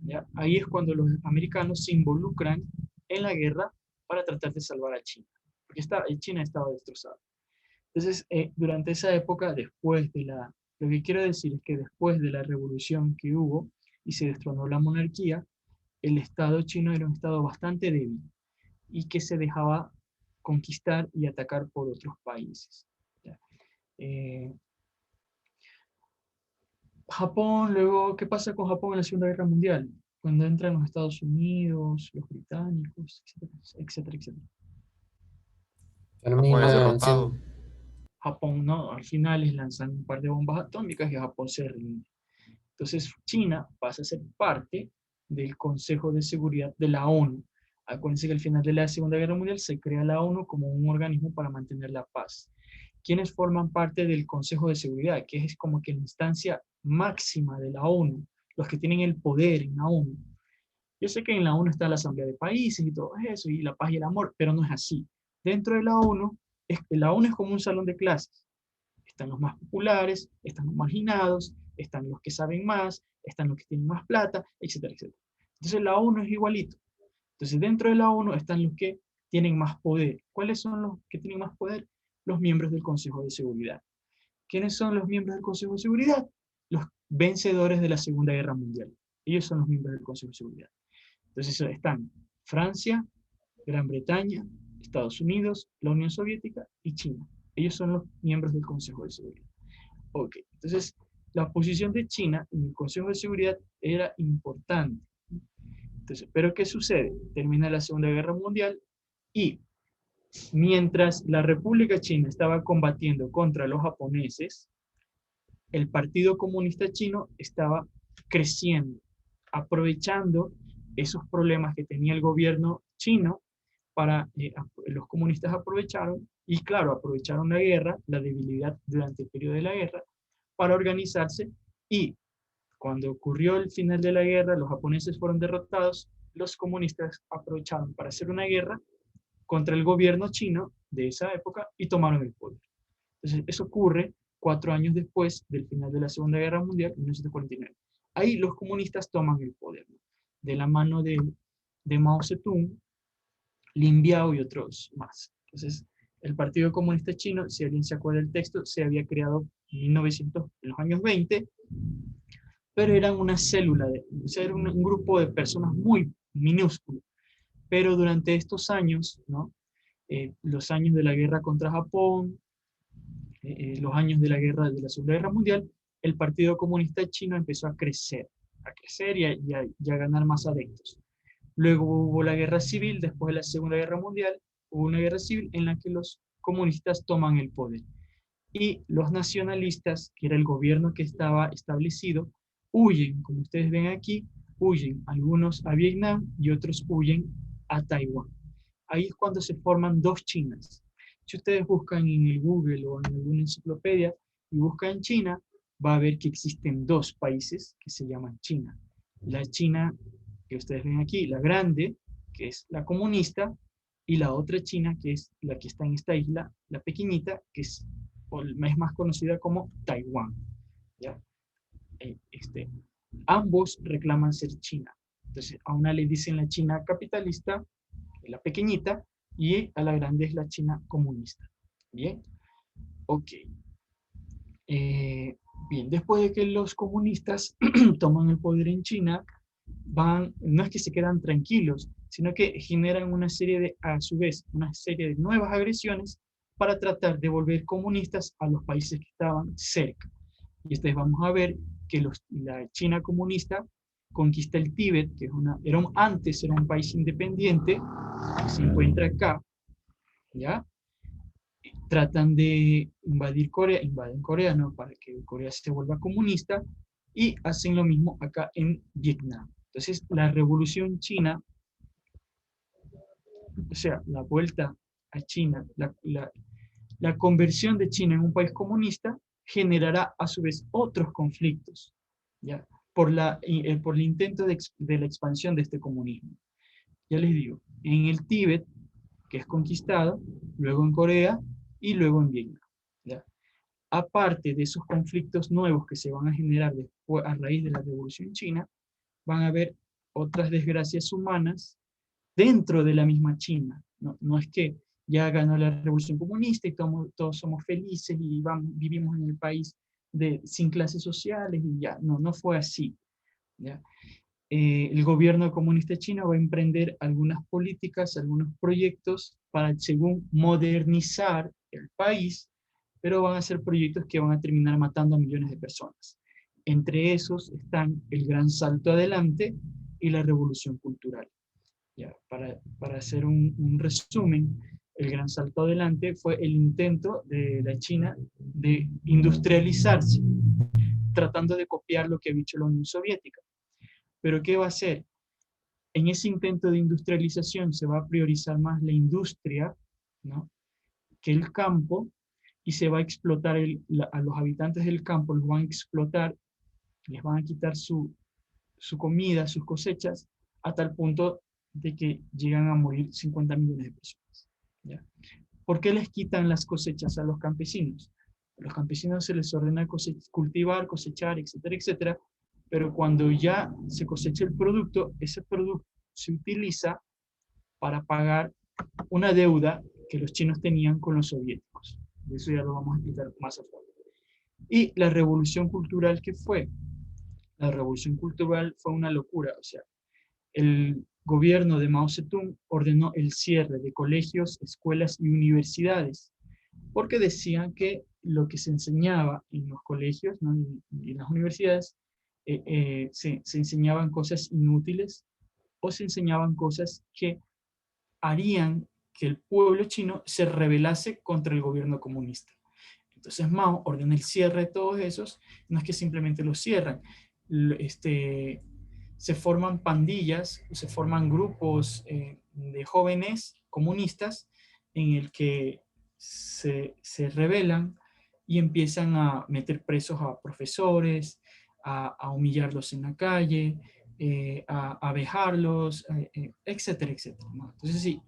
¿Ya? Ahí es cuando los americanos se involucran en la guerra para tratar de salvar a China, porque China estaba destrozada. Entonces, durante esa época, lo que quiero decir es que después de la revolución que hubo y se destronó la monarquía, el Estado chino era un Estado bastante débil y que se dejaba conquistar y atacar por otros países. Japón, luego, ¿qué pasa con Japón en la Segunda Guerra Mundial? Cuando entran los Estados Unidos, los británicos, etcétera, etcétera, etcétera. Japón es Termina derrotado. siendo, Japón, ¿no? Al final les lanzan un par de bombas atómicas y Japón se rinde. Entonces China pasa a ser parte del Consejo de Seguridad de la ONU. Acuérdense que al final de la Segunda Guerra Mundial se crea la ONU como un organismo para mantener la paz. ¿Quiénes forman parte del Consejo de Seguridad? Que es como que la instancia máxima de la ONU, los que tienen el poder en la ONU. Yo sé que en la ONU está la Asamblea de Países y todo eso, y la paz y el amor, pero no es así. Dentro de la ONU es como un salón de clases. Están los más populares, están los marginados, están los que saben más, están los que tienen más plata, etcétera, etcétera. Entonces la ONU es igualito. Entonces dentro de la ONU están los que tienen más poder. ¿Cuáles son los que tienen más poder? Los miembros del Consejo de Seguridad. ¿Quiénes son los miembros del Consejo de Seguridad? Los vencedores de la Segunda Guerra Mundial. Ellos son los miembros del Consejo de Seguridad. Entonces están Francia, Gran Bretaña, Estados Unidos, la Unión Soviética y China. Ellos son los miembros del Consejo de Seguridad. Ok, entonces la posición de China en el Consejo de Seguridad era importante. Entonces, pero ¿qué sucede? Termina la Segunda Guerra Mundial y mientras la República China estaba combatiendo contra los japoneses, el Partido Comunista Chino estaba creciendo, aprovechando esos problemas que tenía el gobierno chino los comunistas aprovecharon, y claro, aprovecharon la guerra, la debilidad durante el periodo de la guerra, para organizarse, y cuando ocurrió el final de la guerra, los japoneses fueron derrotados, los comunistas aprovecharon para hacer una guerra contra el gobierno chino de esa época y tomaron el poder. Entonces, eso ocurre 4 años después del final de la Segunda Guerra Mundial, en 1949. Ahí los comunistas toman el poder, ¿no? De la mano de Mao Zedong, Lin Biao y otros más. Entonces, el Partido Comunista Chino, si alguien se acuerda del texto, se había creado en los años 20, pero eran una célula, o sea, era un grupo de personas muy minúsculo. Pero durante estos años, ¿no? los años de la guerra contra Japón, los años de la guerra de la Segunda Guerra Mundial, el Partido Comunista Chino empezó a crecer y a ganar más adeptos. Luego hubo la guerra civil, después de la Segunda Guerra Mundial, hubo una guerra civil en la que los comunistas toman el poder. Y los nacionalistas, que era el gobierno que estaba establecido, huyen, como ustedes ven aquí, huyen algunos a Vietnam y otros huyen a Taiwán. Ahí es cuando se forman dos Chinas. Si ustedes buscan en el Google o en alguna enciclopedia y buscan China, va a ver que existen dos países que se llaman China. La China que ustedes ven aquí, la grande, que es la comunista, y la otra China, que es la que está en esta isla, la pequeñita, que es más conocida como Taiwán. ¿Ya? Ambos reclaman ser China. Entonces, a una le dicen la China capitalista, la pequeñita, y a la grande es la China comunista. ¿Bien? Ok. Bien, después de que los comunistas toman el poder en China, no es que se quedan tranquilos, sino que generan a su vez, una serie de nuevas agresiones para tratar de volver comunistas a los países que estaban cerca. Y ustedes vamos a ver que la China comunista conquista el Tíbet, que antes era un país independiente, que se encuentra acá, ¿ya? Tratan de invaden Corea, ¿no? Para que Corea se vuelva comunista, y hacen lo mismo acá en Vietnam. Entonces, la revolución china, o sea, la vuelta a China, la conversión de China en un país comunista, generará a su vez otros conflictos, ¿ya? Por el intento de la expansión de este comunismo. Ya les digo, en el Tíbet, que es conquistado, luego en Corea y luego en Vietnam, ¿ya? Aparte de esos conflictos nuevos que se van a generar después, a raíz de la Revolución China, van a haber otras desgracias humanas dentro de la misma China. No es que ya ganó la Revolución Comunista y todos somos felices y vivimos en el país sin clases sociales y ya. No fue así, ¿ya? El gobierno comunista chino va a emprender algunas políticas, algunos proyectos para, según, modernizar el país, pero van a ser proyectos que van a terminar matando a millones de personas. Entre esos están el Gran Salto Adelante y la Revolución Cultural. Ya, para hacer un resumen, el Gran Salto Adelante fue el intento de la China de industrializarse, tratando de copiar lo que había hecho la Unión Soviética. Pero ¿qué va a hacer? En ese intento de industrialización se va a priorizar más la industria, ¿no?, que el campo, y se va a explotar a los habitantes del campo, los van a explotar, les van a quitar su comida, sus cosechas, a tal punto de que llegan a morir 50 millones de personas, ¿ya? ¿Por qué les quitan las cosechas a los campesinos? A los campesinos se les ordena cultivar, cosechar, etcétera, etcétera, pero cuando ya se cosecha el producto, ese producto se utiliza para pagar una deuda que los chinos tenían con los soviéticos. Eso ya lo vamos a explicar más a fondo. Y la revolución cultural, ¿qué fue? La revolución cultural fue una locura. O sea, el gobierno de Mao Zedong ordenó el cierre de colegios, escuelas y universidades, porque decían que lo que se enseñaba en los colegios, ¿no?, y en las universidades, se enseñaban cosas inútiles o se enseñaban cosas que harían que el pueblo chino se rebelase contra el gobierno comunista. Entonces Mao ordena el cierre de todos esos. No es que simplemente los cierran, se forman pandillas, se forman grupos de jóvenes comunistas en el que se rebelan y empiezan a meter presos a profesores, a humillarlos en la calle, a vejarlos, etcétera, etcétera, ¿no? Entonces,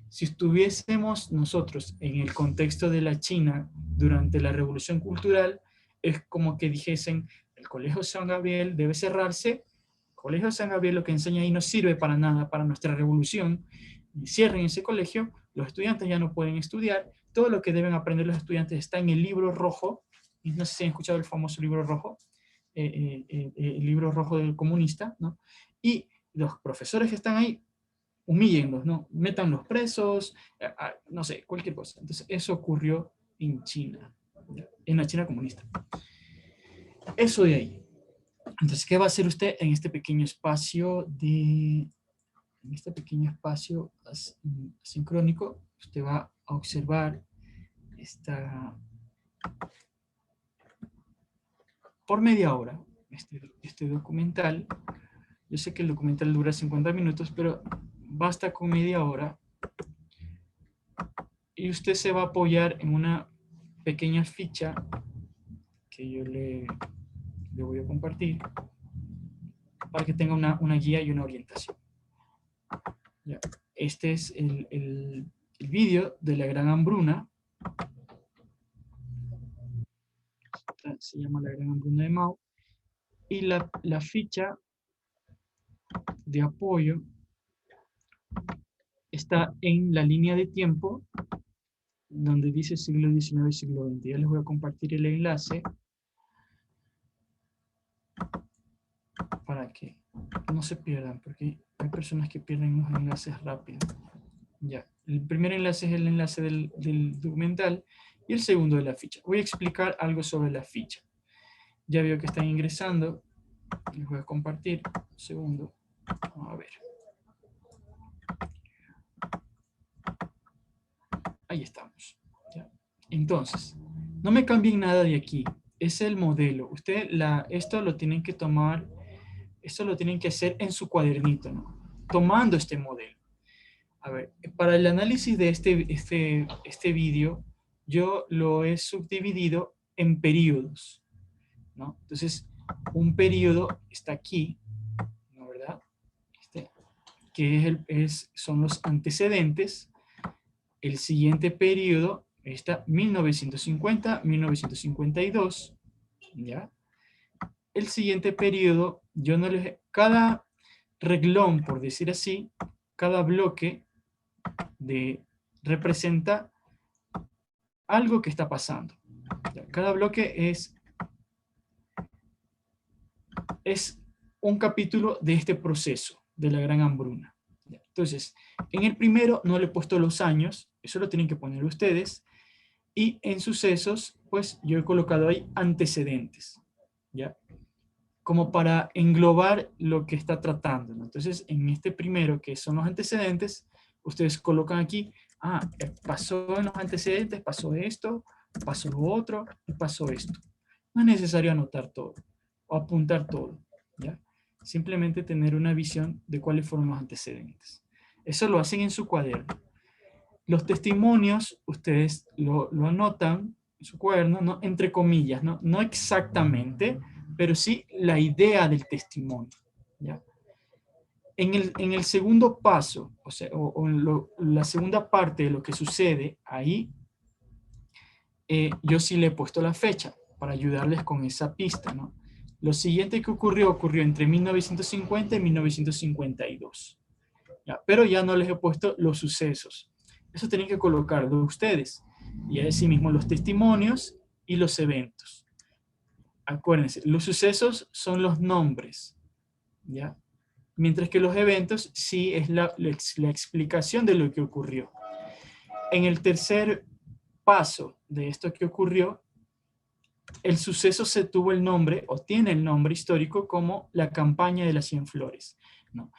si estuviésemos nosotros en el contexto de la China durante la Revolución Cultural, es como que dijesen, el Colegio San Gabriel debe cerrarse, el Colegio San Gabriel lo que enseña ahí no sirve para nada para nuestra revolución, y cierren ese colegio, los estudiantes ya no pueden estudiar, todo lo que deben aprender los estudiantes está en el libro rojo, y no sé si han escuchado el famoso libro rojo, el libro rojo del comunista, ¿no? Y los profesores que están ahí humíllenlos, ¿no? Métanlos presos, no sé, cualquier cosa. Entonces, eso ocurrió en China, ¿ya? En la China comunista. Eso de ahí. Entonces, ¿qué va a hacer usted en este pequeño espacio asincrónico? Usted va a observar por media hora este documental. Yo sé que el documental dura 50 minutos, pero basta con media hora. Y usted se va a apoyar en una pequeña ficha que yo le voy a compartir para que tenga una guía y una orientación. Ya. Este es el vídeo de la Gran Hambruna. Se llama La Gran Hambruna de Mao. Y la ficha de apoyo está en la línea de tiempo donde dice siglo XIX y siglo XX. Ya les voy a compartir el enlace para que no se pierdan, porque hay personas que pierden los enlaces rápido. Ya, el primer enlace es el enlace del documental y el segundo de la ficha. Voy a explicar algo sobre la ficha. Ya veo que están ingresando. Les voy a compartir. Un segundo. Vamos a ver. Ahí estamos. ¿Ya? Entonces, no me cambien nada de aquí. Es el modelo. Ustedes esto lo tienen que tomar, esto lo tienen que hacer en su cuadernito, ¿no? Tomando este modelo. A ver, para el análisis de este vídeo, yo lo he subdividido en periodos, ¿no? Entonces, un periodo está aquí, ¿no, verdad? Que son los antecedentes. El siguiente periodo está 1950, 1952, ¿ya? El siguiente periodo, cada reglón, por decir así, cada bloque representa algo que está pasando. Cada bloque es un capítulo de este proceso de la Gran Hambruna. Entonces, en el primero no le he puesto los años, eso lo tienen que poner ustedes, y en sucesos, pues yo he colocado ahí antecedentes, ¿ya? Como para englobar lo que está tratando, ¿no? Entonces, en este primero, que son los antecedentes, ustedes colocan aquí, pasó en los antecedentes, pasó esto, pasó lo otro, y pasó esto. No es necesario anotar todo, o apuntar todo, ¿ya? Simplemente tener una visión de cuáles fueron los antecedentes. Eso lo hacen en su cuaderno. Los testimonios, ustedes lo anotan en su cuaderno, ¿no? Entre comillas, ¿no? No exactamente, pero sí la idea del testimonio, ¿ya? En el segundo paso, o sea, la segunda parte de lo que sucede ahí, yo sí le he puesto la fecha para ayudarles con esa pista, ¿no? Lo siguiente que ocurrió entre 1950 y 1952. ¿Ya? Pero ya no les he puesto los sucesos. Eso tienen que colocarlo ustedes. Y así mismo los testimonios y los eventos. Acuérdense, los sucesos son los nombres, ¿ya? Mientras que los eventos sí es la explicación de lo que ocurrió. En el tercer paso de esto que ocurrió, el suceso se tuvo el nombre, o tiene el nombre histórico, como la campaña de las 100 flores, ¿no?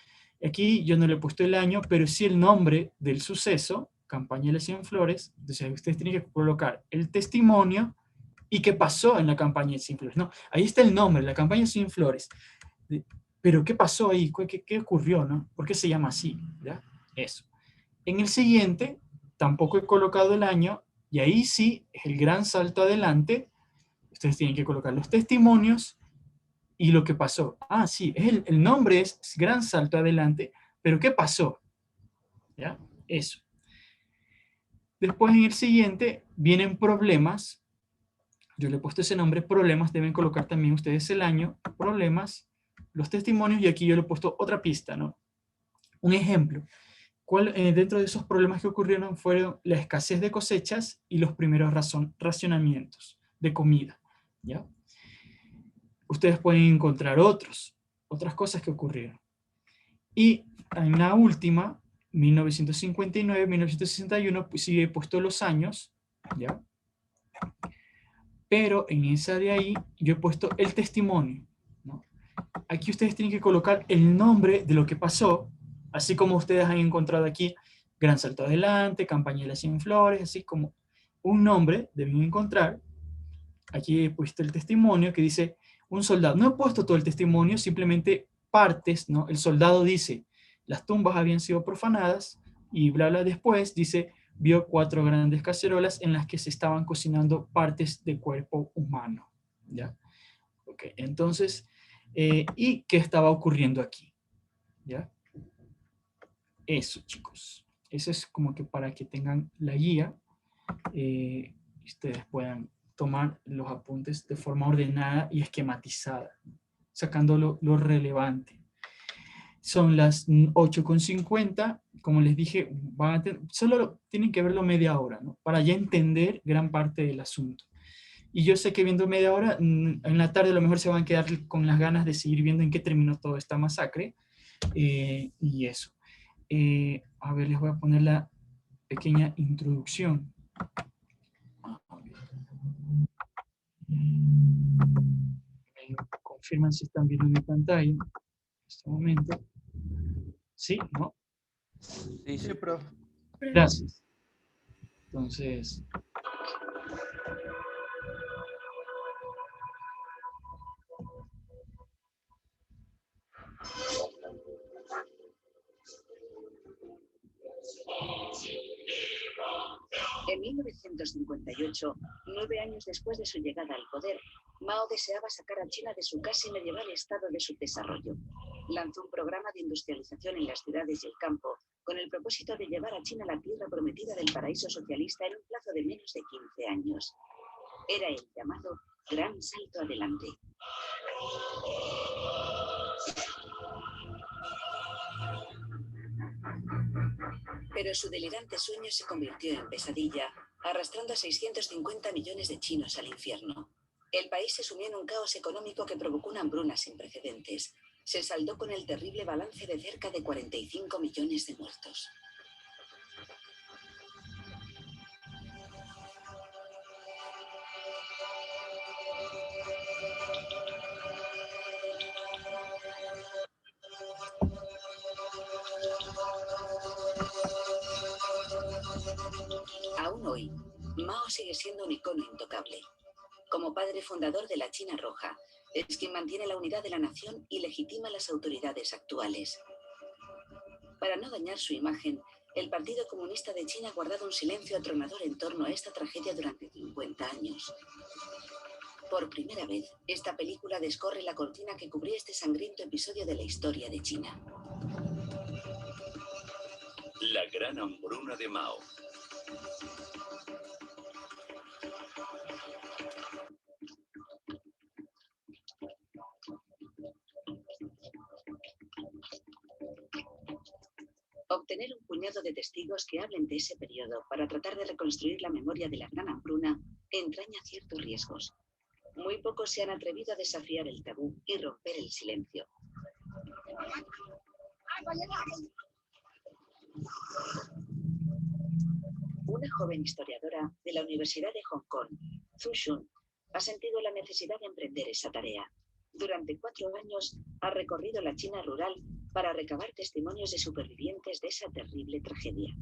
Aquí yo no le he puesto el año, pero sí el nombre del suceso, campaña de las 100 flores. Entonces ustedes tienen que colocar el testimonio y qué pasó en la campaña de 100 flores, ¿no? Ahí está el nombre, la campaña de 100 flores. Pero ¿qué pasó ahí? ¿Qué ocurrió, no? ¿Por qué se llama así? ¿Ya? Eso. En el siguiente, tampoco he colocado el año, y ahí sí es el gran salto adelante. Ustedes tienen que colocar los testimonios y lo que pasó. Sí, el nombre es gran salto adelante, pero ¿qué pasó? ¿Ya? Eso. Después en el siguiente vienen problemas. Yo le he puesto ese nombre, problemas. Deben colocar también ustedes el año, problemas, los testimonios, y aquí yo le he puesto otra pista, ¿no? Un ejemplo. Dentro de esos problemas que ocurrieron fueron la escasez de cosechas y los primeros racionamientos de comida, ¿ya? Ustedes pueden encontrar otras cosas que ocurrieron. Y en la última, 1959, 1961, pues sí he puesto los años, ¿ya? Pero en esa de ahí yo he puesto el testimonio, ¿no? Aquí ustedes tienen que colocar el nombre de lo que pasó, así como ustedes han encontrado aquí, Gran Salto Adelante, Campaña de las 100 Flores, así como un nombre deben encontrar. Aquí he puesto el testimonio que dice un soldado. No he puesto todo el testimonio, simplemente partes, ¿no? El soldado dice, las tumbas habían sido profanadas y bla, bla, después dice, vio 4 grandes cacerolas en las que se estaban cocinando partes de cuerpo humano, ¿ya? Ok, entonces, ¿y qué estaba ocurriendo aquí? ¿Ya? Eso, chicos. Eso es como que para que tengan la guía, ustedes puedan tomar los apuntes de forma ordenada y esquematizada, sacando lo relevante. Son las 8:50, como les dije, solo tienen que verlo media hora, ¿no? Para ya entender gran parte del asunto. Y yo sé que viendo media hora, en la tarde a lo mejor se van a quedar con las ganas de seguir viendo en qué terminó toda esta masacre, y eso. A ver, les voy a poner la pequeña introducción. Me confirman si están viendo mi pantalla en este momento. ¿Sí? ¿No? Sí, sí, profe. Gracias. Entonces, en 1958, 9 años después de su llegada al poder, Mao deseaba sacar a China de su casi medieval estado de subdesarrollo. Lanzó un programa de industrialización en las ciudades y el campo, con el propósito de llevar a China a la tierra prometida del paraíso socialista en un plazo de menos de 15 años. Era el llamado Gran Salto Adelante. Pero su delirante sueño se convirtió en pesadilla, arrastrando a 650 millones de chinos al infierno. El país se sumió en un caos económico que provocó una hambruna sin precedentes. Se saldó con el terrible balance de cerca de 45 millones de muertos. Aún hoy, Mao sigue siendo un icono intocable. Como padre fundador de la China Roja, es quien mantiene la unidad de la nación y legitima las autoridades actuales. Para no dañar su imagen, el Partido Comunista de China ha guardado un silencio atronador en torno a esta tragedia durante 50 años. Por primera vez, esta película descorre la cortina que cubría este sangriento episodio de la historia de China. La gran hambruna de Mao. Obtener un puñado de testigos que hablen de ese periodo para tratar de reconstruir la memoria de la gran hambruna entraña ciertos riesgos. Muy pocos se han atrevido a desafiar el tabú y romper el silencio. Una joven historiadora de la Universidad de Hong Kong, Zhu Xun, ha sentido la necesidad de emprender esa tarea. Durante 4 años ha recorrido la China rural para recabar testimonios de supervivientes de esa terrible tragedia.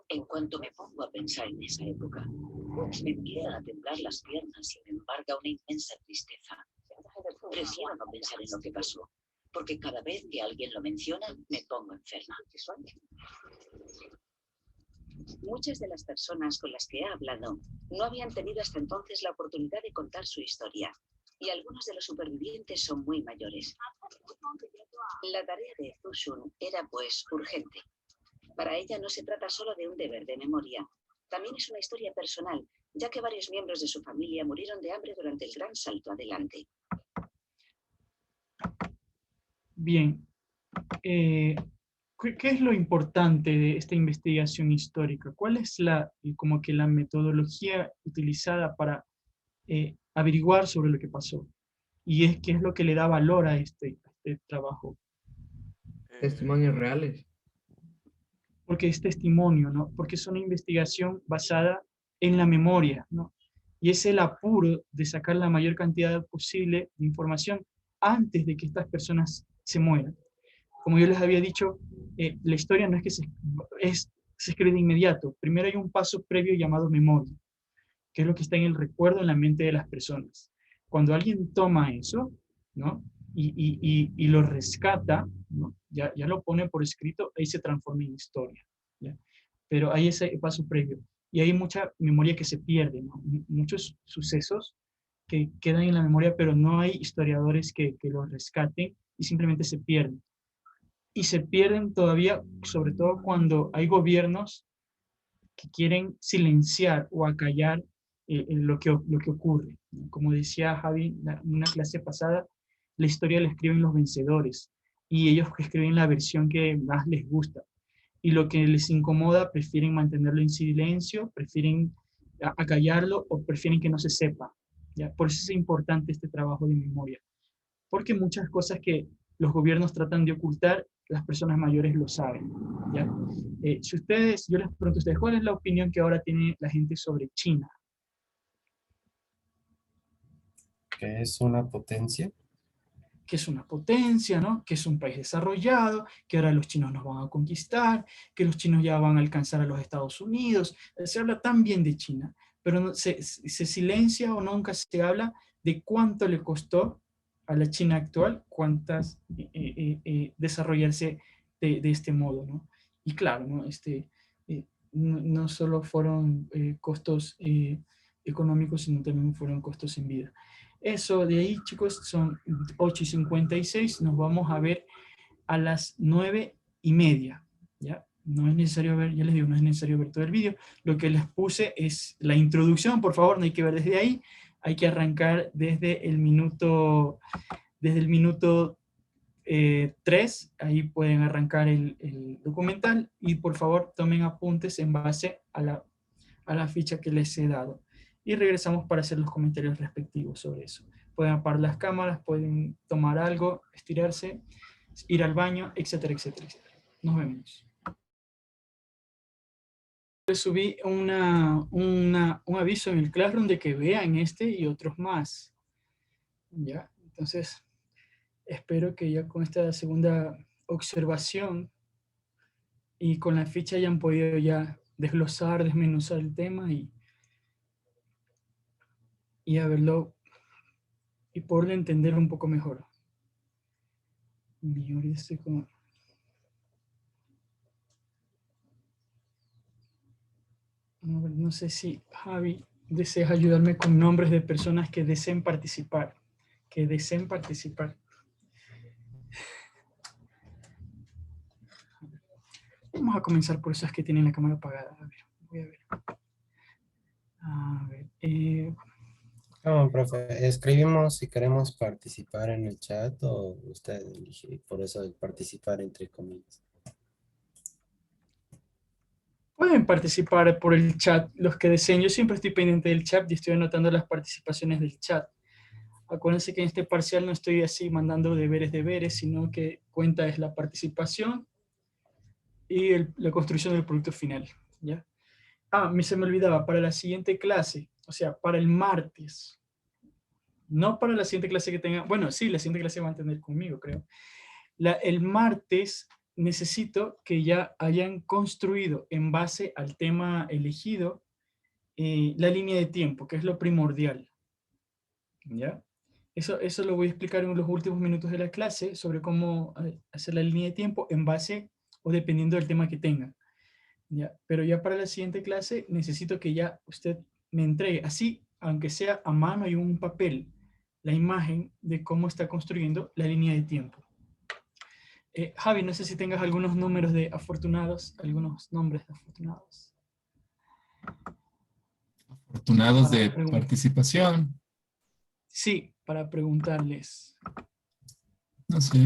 En cuanto me pongo a pensar en esa época, me empiezan a temblar las piernas y me embarga una inmensa tristeza. Prefiero no pensar en lo que pasó, porque cada vez que alguien lo menciona, me pongo enferma. Muchas de las personas con las que he hablado no habían tenido hasta entonces la oportunidad de contar su historia, y algunos de los supervivientes son muy mayores. La tarea de Zhu Xun era, pues, urgente. Para ella no se trata solo de un deber de memoria, también es una historia personal, ya que varios miembros de su familia murieron de hambre durante el Gran Salto Adelante. bien. ¿Qué es lo importante de esta investigación histórica? ¿Cuál es como que la metodología utilizada para averiguar sobre lo que pasó? ¿Y qué es lo que le da valor a este trabajo? Testimonios reales. porque es testimonio, ¿no? Porque es una investigación basada en la memoria, ¿no? Y es el apuro de sacar la mayor cantidad posible de información antes de que estas personas se mueran. Como yo les había dicho, la historia no es que se escribe de inmediato. Primero hay un paso previo llamado memoria, que es lo que está en el recuerdo, en la mente de las personas. Cuando alguien toma eso, ¿no? Y lo rescata, ¿no? Ya lo pone por escrito, ahí se transforma en historia, ¿ya? Pero hay ese paso previo. Y hay mucha memoria que se pierde, ¿no? Muchos sucesos que quedan en la memoria, pero no hay historiadores que los rescaten y simplemente se pierden. Y se pierden todavía, sobre todo cuando hay gobiernos que quieren silenciar o acallar lo que ocurre. Como decía Javi en una clase pasada, la historia la escriben los vencedores y ellos escriben la versión que más les gusta. Y lo que les incomoda prefieren mantenerlo en silencio, prefieren acallarlo o prefieren que no se sepa. ¿Ya? Por eso es importante este trabajo de memoria. Porque muchas cosas que los gobiernos tratan de ocultar, las personas mayores lo saben. ¿Ya? Si ustedes, yo les pregunto a ustedes, ¿cuál es la opinión que ahora tiene la gente sobre China? Que es una potencia. Que es una potencia, ¿no? Que es un país desarrollado, que ahora los chinos nos van a conquistar, que los chinos ya van a alcanzar a los Estados Unidos. Se habla tan bien de China, pero no, se silencia o nunca se habla de cuánto le costó a la China actual, desarrollarse de este modo, ¿no? Y claro, ¿no? No solo fueron costos económicos, sino también fueron costos en vida. Eso de ahí, chicos, son 8:56. Nos vamos a ver a las 9:30. ¿Ya? No es necesario ver, ya les digo, no es necesario ver todo el vídeo. Lo que les puse es la introducción, por favor, no hay que ver desde ahí. Hay que arrancar desde el minuto 3. Ahí pueden arrancar el documental y por favor tomen apuntes en base a la ficha que les he dado. Y regresamos para hacer los comentarios respectivos sobre eso. Pueden apagar las cámaras, pueden tomar algo, estirarse, ir al baño, etcétera, etcétera, etcétera. Nos vemos. Les subí un aviso en el Classroom de que vean este y otros más. ¿Ya? Entonces, espero que ya con esta segunda observación y con la ficha hayan podido ya desglosar, desmenuzar el tema y haberlo y poderlo entender un poco mejor. Y ahorita estoy como... No sé si Javi deseas ayudarme con nombres de personas que deseen participar. Vamos a comenzar por esas que tienen la cámara apagada. A ver, voy a ver. A ver. No, profe, escribimos si queremos participar en el chat o usted elige, por eso el participar entre comillas. Pueden participar por el chat los que deseen. Yo siempre estoy pendiente del chat y estoy anotando las participaciones del chat. Acuérdense que en este parcial no estoy así mandando deberes, sino que cuenta es la participación y la construcción del producto final. ¿Ya? Se me olvidaba, para la siguiente clase, o sea, para el martes, no para la siguiente clase que tengan, bueno, sí, la siguiente clase van a tener conmigo, creo. El martes necesito que ya hayan construido en base al tema elegido la línea de tiempo, que es lo primordial. ¿Ya? Eso lo voy a explicar en los últimos minutos de la clase sobre cómo hacer la línea de tiempo en base o dependiendo del tema que tengan. ¿Ya? Pero ya para la siguiente clase necesito que ya usted me entregue, así, aunque sea a mano y un papel, la imagen de cómo está construyendo la línea de tiempo. Javi, no sé si tengas algunos números de afortunados, algunos nombres de afortunados. Afortunados de participación. Sí, para preguntarles. No sé.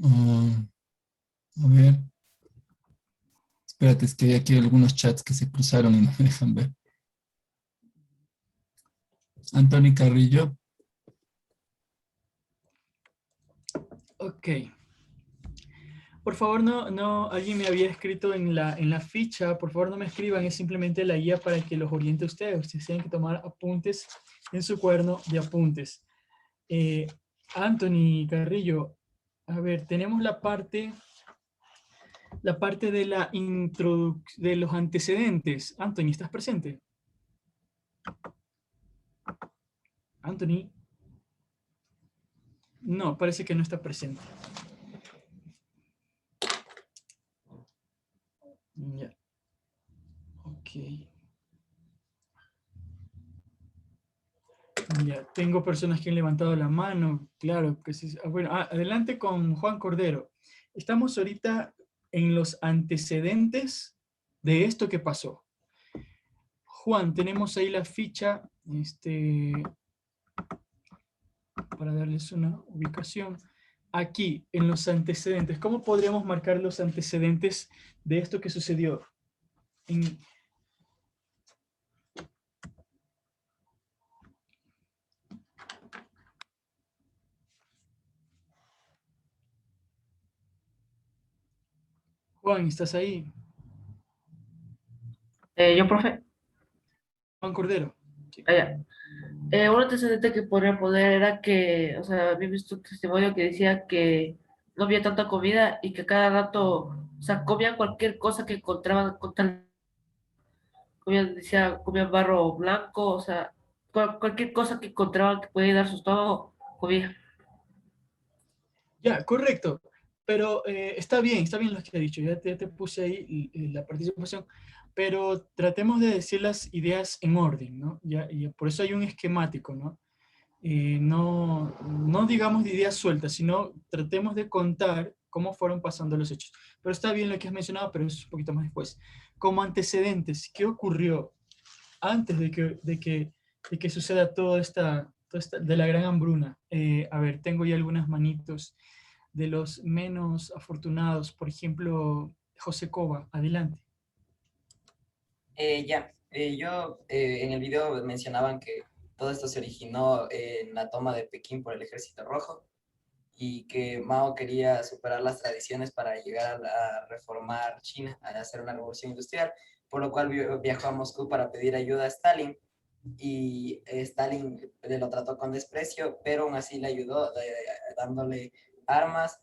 A ver. Espérate, es que hay aquí algunos chats que se cruzaron y no me dejan ver. Anthony Carrillo. Ok. Por favor, alguien me había escrito en la ficha, por favor no me escriban, es simplemente la guía para que los oriente a ustedes. Ustedes tienen que tomar apuntes en su cuaderno de apuntes. Anthony Carrillo, a ver, tenemos la parte de de los antecedentes. Anthony, ¿estás presente? Anthony. No, parece que no está presente. Ya. Ok. Ya, tengo personas que han levantado la mano. Claro que sí. Bueno, adelante con Juan Cordero. Estamos ahorita en los antecedentes de esto que pasó. Juan, tenemos ahí la ficha para darles una ubicación. Aquí, en los antecedentes, ¿cómo podríamos marcar los antecedentes de esto que sucedió? Juan, ¿estás ahí? Yo, profe. Juan Cordero. Sí. Allá. Un antecedente que podría poner era que, o sea, había visto un testimonio que decía que no había tanta comida y que cada rato, o sea, comía cualquier cosa que encontraban con tal, comía barro blanco, o sea, cualquier cosa que encontraban que podía dar su estómago, comía. Ya, correcto. Pero está bien lo que ha dicho. Ya te puse ahí la participación. Pero tratemos de decir las ideas en orden, ¿no? Y por eso hay un esquemático, ¿no? No digamos de ideas sueltas, sino tratemos de contar cómo fueron pasando los hechos. Pero está bien lo que has mencionado, pero eso es un poquito más después. Como antecedentes, ¿qué ocurrió antes de que suceda toda esta de la gran hambruna? A ver, tengo ya algunas manitos de los menos afortunados. Por ejemplo, José Cova, adelante. En el video mencionaban que todo esto se originó en la toma de Pekín por el Ejército Rojo y que Mao quería superar las tradiciones para llegar a reformar China, a hacer una revolución industrial, por lo cual viajó a Moscú para pedir ayuda a Stalin y Stalin lo trató con desprecio, pero aún así le ayudó dándole armas,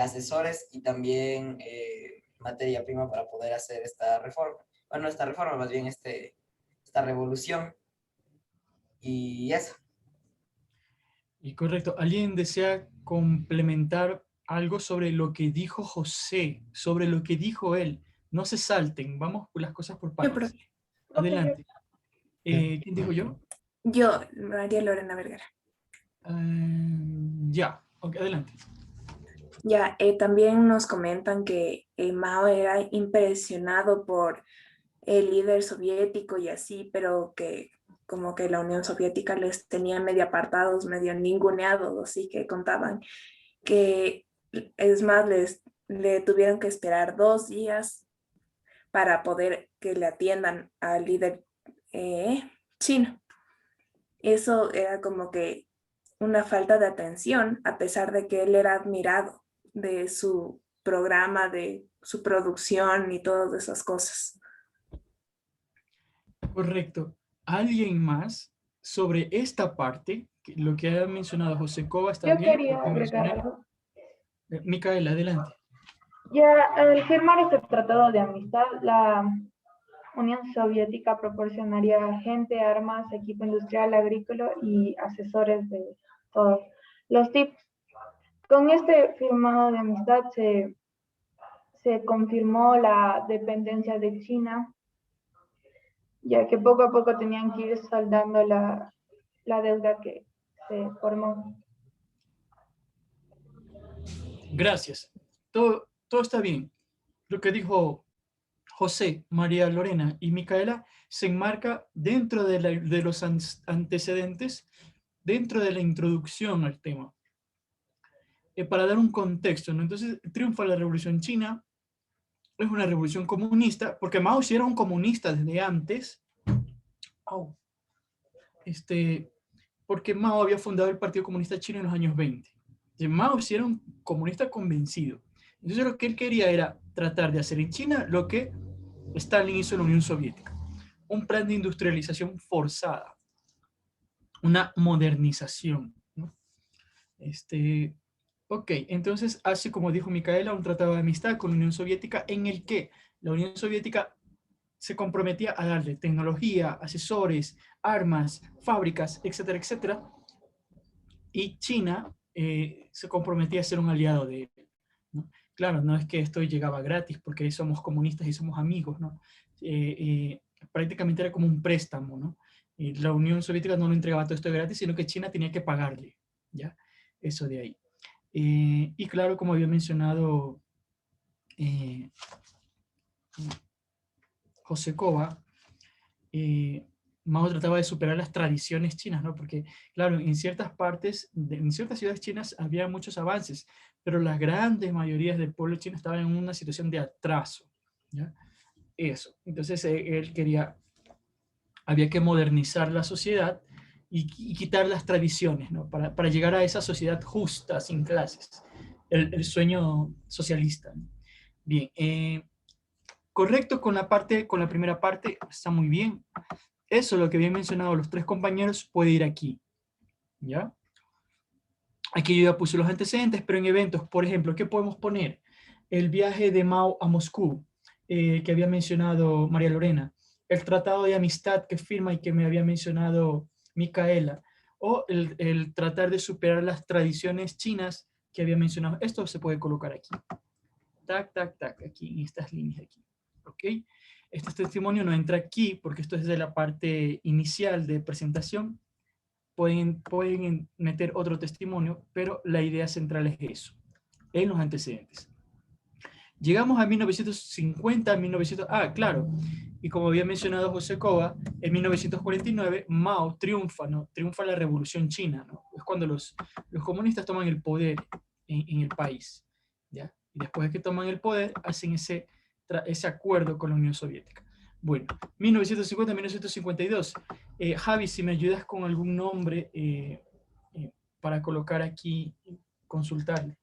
asesores y también materia prima para poder hacer esta reforma. Bueno, esta reforma, más bien esta revolución. Y eso. Y correcto. ¿Alguien desea complementar algo sobre lo que dijo José, sobre lo que dijo él? No se salten, vamos por las cosas por partes. Adelante. ¿Quién dijo yo? Yo, María Lorena Vergara. Ya, ok, adelante. Ya, también nos comentan que Mao era impresionado por el líder soviético y así, pero que como que la Unión Soviética les tenía medio apartados, medio ninguneados, así que contaban que es más, le tuvieron que esperar 2 días para poder que le atiendan al líder chino. Eso era como que una falta de atención, a pesar de que él era admirado de su programa, de su producción y todas esas cosas. Correcto. ¿Alguien más sobre esta parte? Lo que ha mencionado José Cova está Yo bien. quería agregar algo. Micaela, adelante. Ya al firmar este tratado de amistad, la Unión Soviética proporcionaría gente, armas, equipo industrial, agrícola y asesores de todos los tipos. Con este firmado de amistad se confirmó la dependencia de China, ya que poco a poco tenían que ir saldando la deuda que se formó. Gracias. Todo está bien. Lo que dijo José, María Lorena y Micaela se enmarca dentro de los antecedentes, dentro de la introducción al tema. Para dar un contexto, ¿no? Entonces, triunfa la Revolución China, es una revolución comunista, porque Mao sí era un comunista desde antes, porque Mao había fundado el Partido Comunista Chino en los años 20. Mao sí era un comunista convencido. Entonces lo que él quería era tratar de hacer en China lo que Stalin hizo en la Unión Soviética. Un plan de industrialización forzada. Una modernización, ¿no? Ok, entonces hace, como dijo Micaela, un tratado de amistad con la Unión Soviética en el que la Unión Soviética se comprometía a darle tecnología, asesores, armas, fábricas, etcétera, etcétera. Y China se comprometía a ser un aliado de él, ¿no? Claro, no es que esto llegaba gratis porque somos comunistas y somos amigos, ¿no? Prácticamente era como un préstamo, ¿no? La Unión Soviética no lo entregaba todo esto gratis, sino que China tenía que pagarle, ¿ya? Eso de ahí. Y claro, como había mencionado José Cova, Mao trataba de superar las tradiciones chinas, ¿no? Porque, claro, en ciertas partes, en ciertas ciudades chinas había muchos avances, pero las grandes mayorías del pueblo chino estaban en una situación de atraso, ¿ya? Eso. Entonces, él quería, había que modernizar la sociedad y quitar las tradiciones, ¿no? Para llegar a esa sociedad justa, sin clases. El sueño socialista, ¿no? Bien, correcto con la primera parte, está muy bien. Eso, lo que habían mencionado los tres compañeros, puede ir aquí, ¿ya? Aquí yo ya puse los antecedentes, pero en eventos, por ejemplo, ¿qué podemos poner? El viaje de Mao a Moscú, que había mencionado María Lorena, el tratado de amistad que firma y que me había mencionado Micaela, o el tratar de superar las tradiciones chinas que había mencionado. Esto se puede colocar aquí. Tac, tac, tac, aquí, en estas líneas aquí. ¿Ok? Este testimonio no entra aquí porque esto es de la parte inicial de presentación. Pueden meter otro testimonio, pero la idea central es eso, en los antecedentes. Llegamos a 1950, 1900, claro, y como había mencionado José Cova, en 1949 Mao triunfa, ¿no? Triunfa la Revolución China, ¿no? Es cuando los comunistas toman el poder en el país, ¿ya? Y después de que toman el poder, hacen ese acuerdo con la Unión Soviética. Bueno, 1950-1952. Javi, si me ayudas con algún nombre para colocar aquí, consultarle.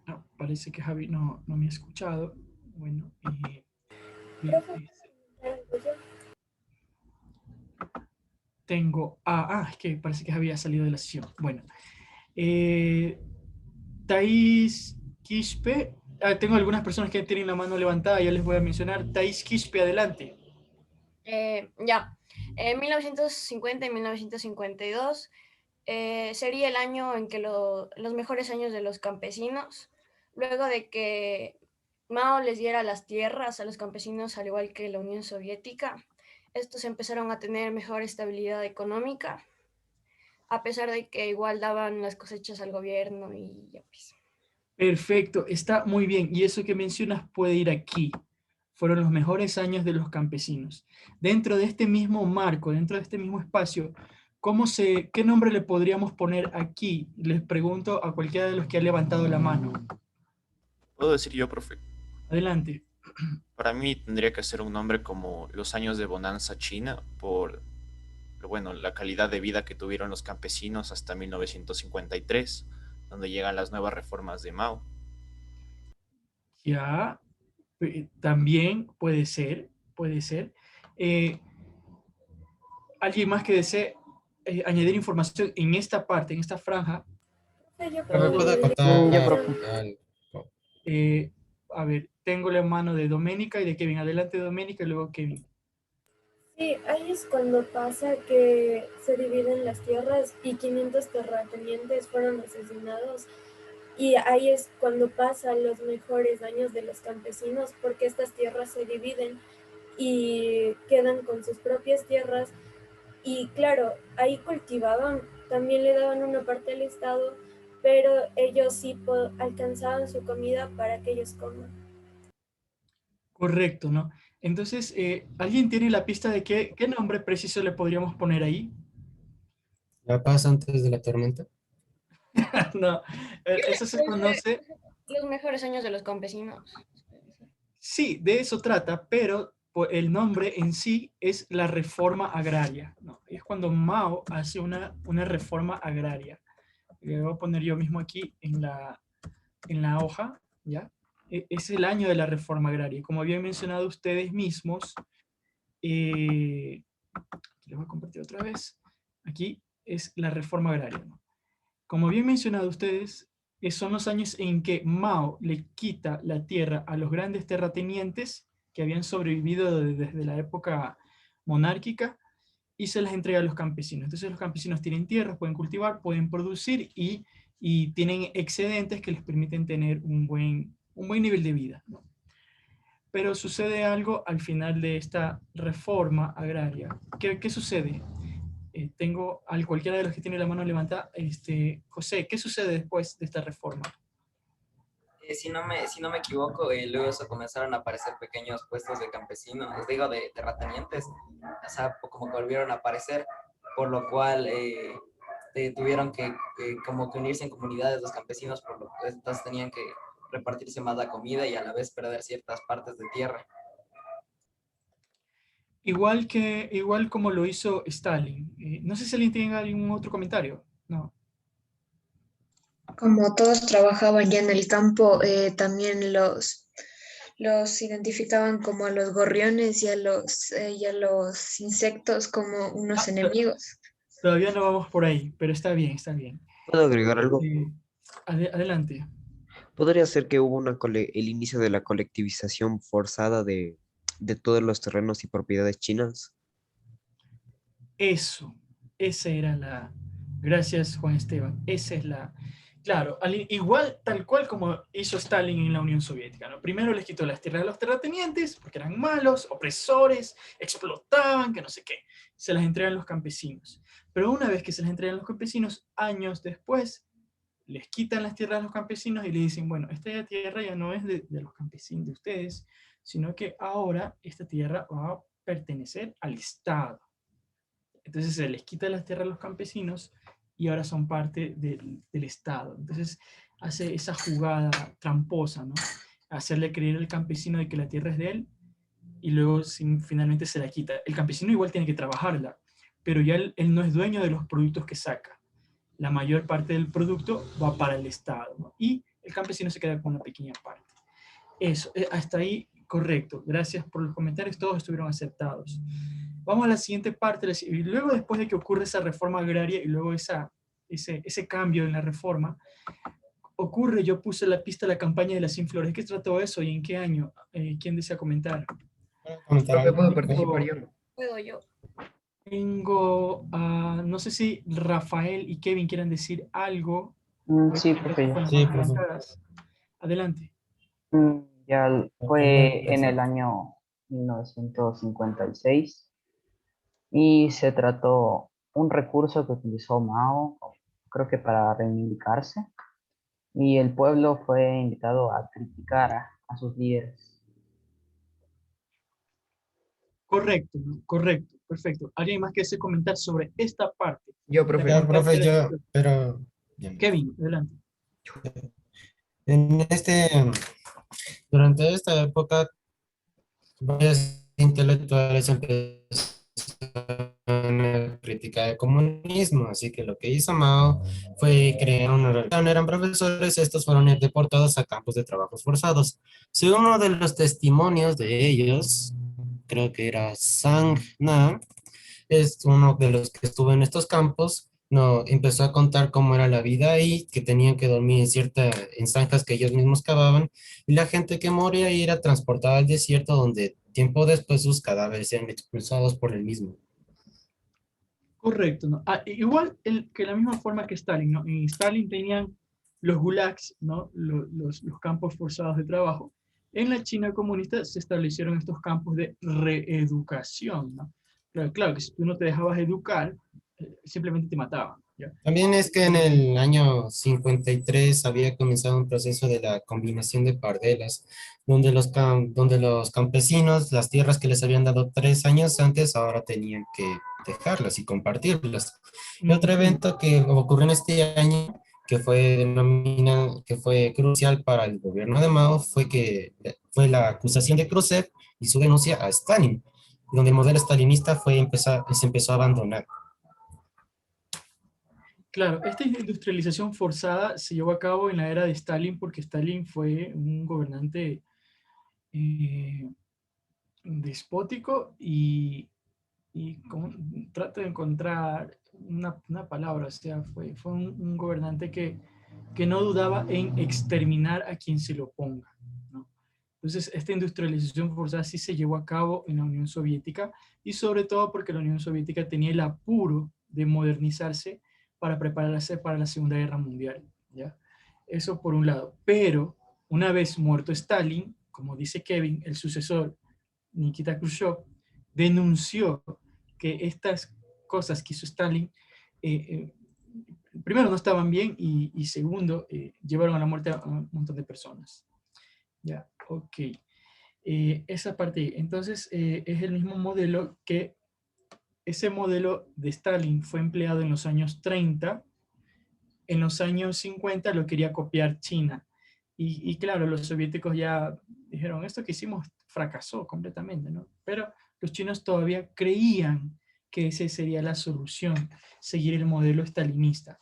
No, parece que Javi no me ha escuchado. Bueno, tengo... es que parece que Javi ha salido de la sesión. Bueno, Thais Quispe. Tengo algunas personas que tienen la mano levantada, ya les voy a mencionar. Thais Quispe, adelante. Ya, en 1950 y 1952 sería el año en que los mejores años de los campesinos, luego de que Mao les diera las tierras a los campesinos, al igual que la Unión Soviética. Estos empezaron a tener mejor estabilidad económica, a pesar de que igual daban las cosechas al gobierno y ya pues. Perfecto, está muy bien. Y eso que mencionas puede ir aquí. Fueron los mejores años de los campesinos. Dentro de este mismo marco, dentro de este mismo espacio, ¿qué nombre le podríamos poner aquí? Les pregunto a cualquiera de los que ha levantado la mano. ¿Puedo decir yo, profe? Adelante. Para mí tendría que ser un nombre como los años de bonanza china por, bueno, la calidad de vida que tuvieron los campesinos hasta 1953, donde llegan las nuevas reformas de Mao. Ya, también puede ser, ¿alguien más que desee añadir información en esta parte, en esta franja? ¿Me puede contar? A ver, tengo la mano de Doménica y de Kevin. Adelante, Doménica, y luego Kevin. Sí, ahí es cuando pasa que se dividen las tierras y 500 terratenientes fueron asesinados. Y ahí es cuando pasan los mejores años de los campesinos, porque estas tierras se dividen y quedan con sus propias tierras. Y claro, ahí cultivaban, también le daban una parte al Estado, pero ellos sí alcanzaban su comida para que ellos coman. Correcto, ¿no? Entonces, ¿alguien tiene la pista de qué nombre preciso le podríamos poner ahí? ¿La paz antes de la tormenta? No, eso se conoce. Los mejores años de los campesinos. Sí, de eso trata, pero el nombre en sí es la reforma agraria, ¿no? Es cuando Mao hace una reforma agraria. Le voy a poner yo mismo aquí en la hoja, ¿ya? Es el año de la reforma agraria. Como habían mencionado ustedes mismos, les voy a compartir otra vez. Aquí es la reforma agraria, ¿no? Como bien mencionado ustedes, son los años en que Mao le quita la tierra a los grandes terratenientes que habían sobrevivido desde la época monárquica y se las entrega a los campesinos. Entonces los campesinos tienen tierras, pueden cultivar, pueden producir y tienen excedentes que les permiten tener un buen nivel de vida, ¿no? Pero sucede algo al final de esta reforma agraria. ¿Qué sucede? Tengo a cualquiera de los que tiene la mano levantada. José, ¿qué sucede después de esta reforma? Si no me equivoco, luego se comenzaron a aparecer pequeños puestos de campesinos, digo, de terratenientes, o sea, como que volvieron a aparecer, por lo cual tuvieron que como que unirse en comunidades los campesinos, por lo que estos tenían que repartirse más la comida y a la vez perder ciertas partes de tierra. Igual como lo hizo Stalin. No sé si alguien tiene algún otro comentario. No. Como todos trabajaban ya en el campo, también los identificaban como a los gorriones y a los insectos como unos enemigos. Todavía no vamos por ahí, pero está bien, está bien. ¿Puedo agregar algo? Adelante. Podría ser que hubo el inicio de la colectivización forzada de todos los terrenos y propiedades chinas. Esa era la... Gracias, Juan Esteban. Esa es la... Claro, igual, tal cual como hizo Stalin en la Unión Soviética, ¿no? Primero les quitó las tierras a los terratenientes, porque eran malos, opresores, explotaban, que no sé qué. Se las entregan los campesinos. Pero una vez que se las entregan los campesinos, años después, les quitan las tierras a los campesinos y le dicen, bueno, esta tierra ya no es de los campesinos, de ustedes, sino que ahora esta tierra va a pertenecer al Estado. Entonces se les quita las tierras a los campesinos y ahora son parte del Estado. Entonces hace esa jugada tramposa, ¿no? Hacerle creer al campesino de que la tierra es de él y luego finalmente se la quita. El campesino igual tiene que trabajarla, pero ya él no es dueño de los productos que saca. La mayor parte del producto va para el Estado, ¿no? Y el campesino se queda con una pequeña parte. Eso, hasta ahí correcto. Gracias por los comentarios, todos estuvieron acertados. Vamos a la siguiente parte. Y luego, después de que ocurre esa reforma agraria y luego ese cambio en la reforma, yo puse la pista de la campaña de las 100 flores. ¿Qué trató eso y en qué año? ¿Quién desea comentar? ¿Puedo participar yo? Puedo yo. Tengo, no sé si Rafael y Kevin quieran decir algo. Sí, profe. Sí, adelante. Ya fue en el año 1956 y se trató un recurso que utilizó Mao, creo que para reivindicarse, y el pueblo fue invitado a criticar a sus líderes. Correcto, ¿no? Correcto, perfecto. ¿Alguien más que desee comentar sobre esta parte? Yo, profe. Ya, profe, yo, pero... Kevin, adelante. Durante esta época, varios intelectuales empezaron a criticar el comunismo, así que lo que hizo Mao fue crear una relación. Eran profesores, estos fueron deportados a campos de trabajos forzados. Según uno de los testimonios de ellos, creo que era Sang Na, es uno de los que estuvo en estos campos, empezó a contar cómo era la vida ahí, que tenían que dormir en zanjas que ellos mismos cavaban, y la gente que moría ahí era transportada al desierto, donde tiempo después sus cadáveres eran expulsados por el mismo. Correcto, ¿no? Igual que la misma forma que Stalin, ¿no? En Stalin tenían los gulags, ¿no? Los campos forzados de trabajo. En la China comunista se establecieron estos campos de reeducación, ¿no? Claro que si tú no te dejabas educar, simplemente te mataban, ¿ya? También es que en el año 53 había comenzado un proceso de la combinación de pardelas, donde los campesinos, las tierras que les habían dado 3 años antes, ahora tenían que dejarlas y compartirlas. Y otro evento que ocurrió en este año que que fue crucial para el gobierno de Mao fue la acusación de Khrushchev y su denuncia a Stalin, donde el modelo stalinista se empezó a abandonar. Claro, esta industrialización forzada se llevó a cabo en la era de Stalin porque Stalin fue un gobernante despótico y trato de encontrar una palabra, o sea, fue un gobernante que no dudaba en exterminar a quien se lo ponga, ¿no? Entonces, esta industrialización forzada sí se llevó a cabo en la Unión Soviética y sobre todo porque la Unión Soviética tenía el apuro de modernizarse para prepararse para la Segunda Guerra Mundial, ¿ya? Eso por un lado. Pero una vez muerto Stalin, como dice Kevin, el sucesor, Nikita Khrushchev, denunció que estas cosas que hizo Stalin, primero no estaban bien y segundo, llevaron a la muerte a un montón de personas. Ya, ok. Esa parte, entonces, es el mismo modelo que ese modelo de Stalin fue empleado en los años 30, en los años 50 lo quería copiar China. Y claro, los soviéticos ya dijeron, esto que hicimos fracasó completamente, ¿no? Pero los chinos todavía creían que esa sería la solución, seguir el modelo stalinista.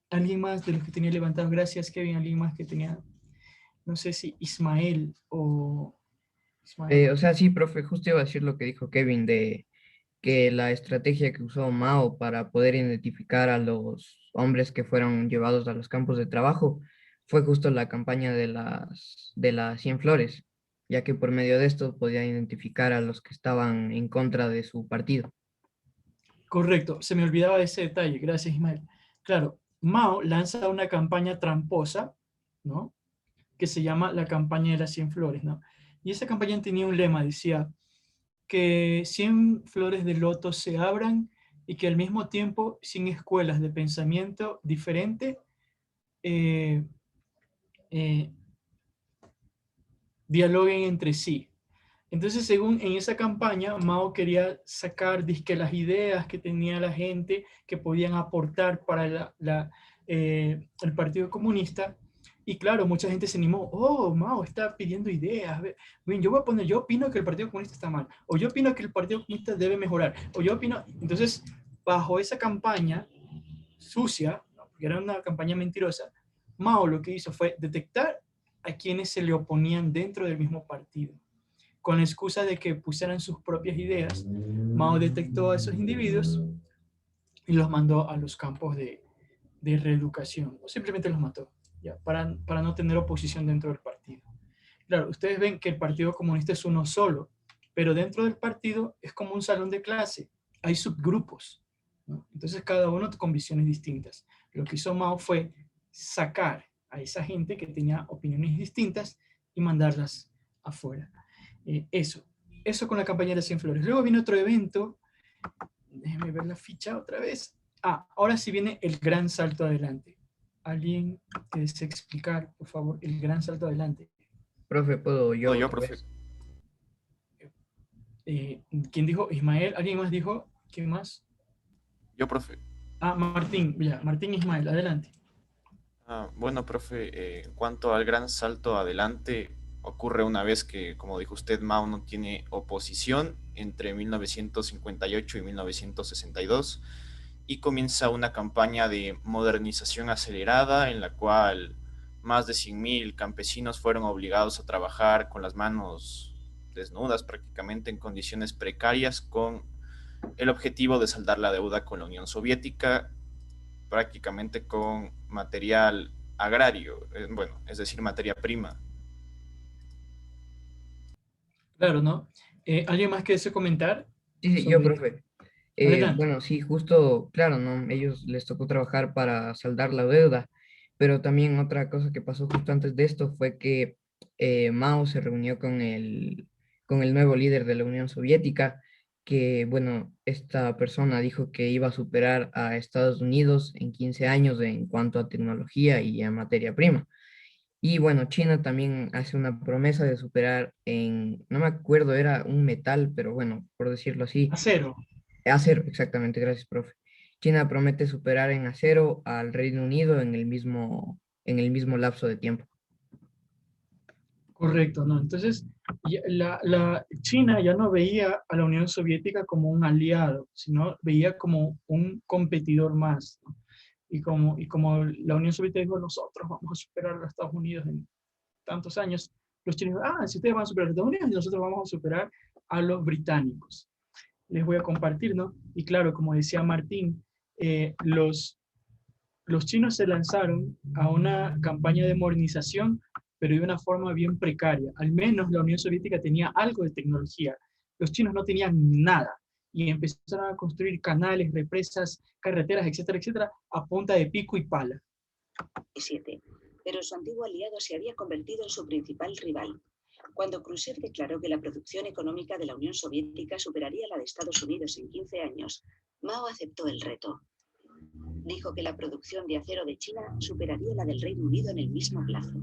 ¿Alguien más de los que tenía levantados? Gracias, Kevin. ¿Alguien más que tenía, no sé si Ismael o... Ismael. O sea, sí, profe, justo iba a decir lo que dijo Kevin de que la estrategia que usó Mao para poder identificar a los hombres que fueron llevados a los campos de trabajo fue justo la campaña de las 100 flores, ya que por medio de esto podía identificar a los que estaban en contra de su partido. Correcto, se me olvidaba ese detalle, gracias Ismael. Claro, Mao lanza una campaña tramposa, ¿no? Que se llama la campaña de las 100 flores, ¿no? Y esa campaña tenía un lema, decía que 100 flores de loto se abran y que al mismo tiempo 100 escuelas de pensamiento diferente dialoguen entre sí. Entonces, según en esa campaña, Mao quería sacar dizque las ideas que tenía la gente que podían aportar para el Partido Comunista. Y claro, mucha gente se animó, oh, Mao está pidiendo ideas. Bien, yo voy a poner, yo opino que el Partido Comunista está mal, o yo opino que el Partido Comunista debe mejorar, o yo opino... Entonces, bajo esa campaña sucia, ¿no? Porque era una campaña mentirosa, Mao lo que hizo fue detectar a quienes se le oponían dentro del mismo partido. Con la excusa de que pusieran sus propias ideas, Mao detectó a esos individuos y los mandó a los campos de reeducación, o simplemente los mató, ¿ya? Para no tener oposición dentro del partido. Claro, ustedes ven que el Partido Comunista es uno solo, pero dentro del partido es como un salón de clase, hay subgrupos, ¿no? Entonces cada uno con visiones distintas. Lo que hizo Mao fue sacar a esa gente que tenía opiniones distintas y mandarlas afuera. Eso con la campaña de las 100 flores. Luego viene otro evento, déjenme ver la ficha otra vez. Ahora sí viene el gran salto adelante. ¿Alguien que desee explicar, por favor, el gran salto adelante? Profe, ¿puedo yo? Yo, profe. ¿Quién dijo? Ismael. ¿Alguien más dijo? ¿Quién más? Yo, profe. Martín. Ya, Martín Ismael, adelante. Bueno, profe, en cuanto al gran salto adelante, ocurre una vez que, como dijo usted, Mao no tiene oposición entre 1958 y 1962 y comienza una campaña de modernización acelerada en la cual más de 100.000 campesinos fueron obligados a trabajar con las manos desnudas prácticamente en condiciones precarias con el objetivo de saldar la deuda con la Unión Soviética, prácticamente con material agrario, bueno, es decir, materia prima. Claro, ¿no? ¿Alguien más que desee comentar? Sí, yo, profe. Bueno, sí, justo, claro, ¿no? Ellos les tocó trabajar para saldar la deuda, pero también otra cosa que pasó justo antes de esto fue que Mao se reunió con el nuevo líder de la Unión Soviética, que, bueno, esta persona dijo que iba a superar a Estados Unidos en 15 años en cuanto a tecnología y a materia prima. Y bueno, China también hace una promesa de superar no me acuerdo, era un metal, pero bueno, por decirlo así. Acero. Acero, exactamente, gracias, profe. China promete superar en acero al Reino Unido en el mismo lapso de tiempo. Correcto, ¿no? Entonces, China ya no veía a la Unión Soviética como un aliado, sino veía como un competidor más, ¿no? Y como la Unión Soviética dijo, nosotros vamos a superar a los Estados Unidos en tantos años, los chinos, si ustedes van a superar a los Estados Unidos, nosotros vamos a superar a los británicos. Les voy a compartir, ¿no? Y claro, como decía Martín, los chinos se lanzaron a una campaña de modernización, pero de una forma bien precaria. Al menos la Unión Soviética tenía algo de tecnología. Los chinos no tenían nada. Y empezaron a construir canales, represas, carreteras, etcétera, etcétera, a punta de pico y pala. Pero su antiguo aliado se había convertido en su principal rival. Cuando Khrushchev declaró que la producción económica de la Unión Soviética superaría la de Estados Unidos en 15 años, Mao aceptó el reto. Dijo que la producción de acero de China superaría la del Reino Unido en el mismo plazo.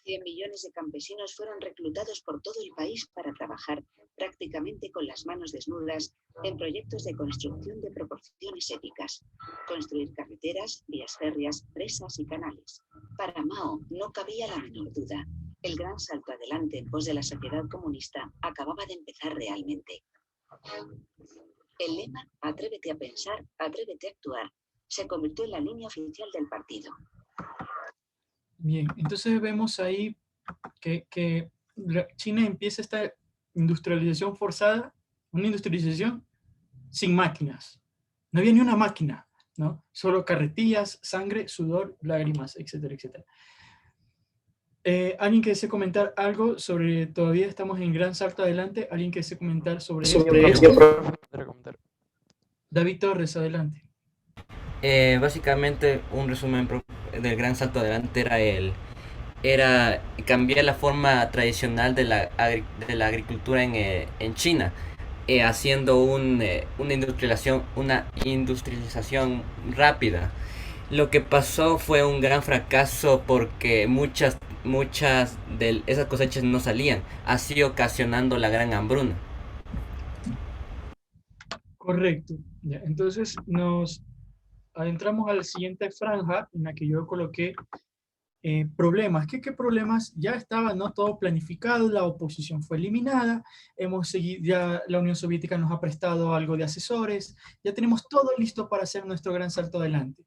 $100 millones de campesinos fueron reclutados por todo el país para trabajar prácticamente con las manos desnudas en proyectos de construcción de proporciones épicas, construir carreteras, vías férreas, presas y canales. Para Mao no cabía la menor duda. El gran salto adelante en pos de la sociedad comunista acababa de empezar realmente. El lema "Atrévete a pensar, atrévete a actuar" se convirtió en la línea oficial del partido. Bien, entonces vemos ahí que China empieza esta industrialización forzada, una industrialización sin máquinas. No había ni una máquina, ¿no? Solo carretillas, sangre, sudor, lágrimas, etcétera, etcétera. ¿Alguien que desee comentar algo sobre, todavía estamos en gran salto adelante? ¿Alguien que desee comentar sobre esto? David Torres, adelante. Básicamente un resumen del gran salto adelante era cambiar la forma tradicional de la agricultura en China, haciendo una industrialización rápida. Lo que pasó fue un gran fracaso porque muchas de esas cosechas no salían, así ocasionando la gran hambruna. Correcto. Ya, entonces nos adentramos a la siguiente franja en la que yo coloqué problemas. ¿Qué problemas? Ya estaba no todo planificado, la oposición fue eliminada, ya la Unión Soviética nos ha prestado algo de asesores, ya tenemos todo listo para hacer nuestro gran salto adelante.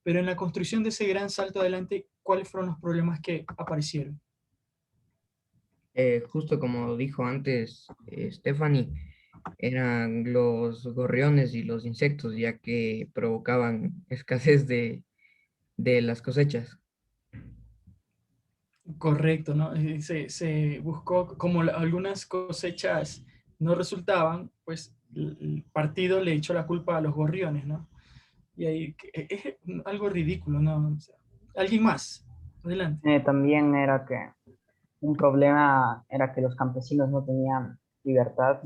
Pero en la construcción de ese gran salto adelante, ¿cuáles fueron los problemas que aparecieron? Justo como dijo antes Stephanie, eran los gorriones y los insectos, ya que provocaban escasez de las cosechas. Correcto, ¿no? Se buscó, como algunas cosechas no resultaban, pues el partido le echó la culpa a los gorriones, ¿no? Y ahí es algo ridículo, ¿no? O sea, ¿alguien más? Adelante. También era que un problema era que los campesinos no tenían libertad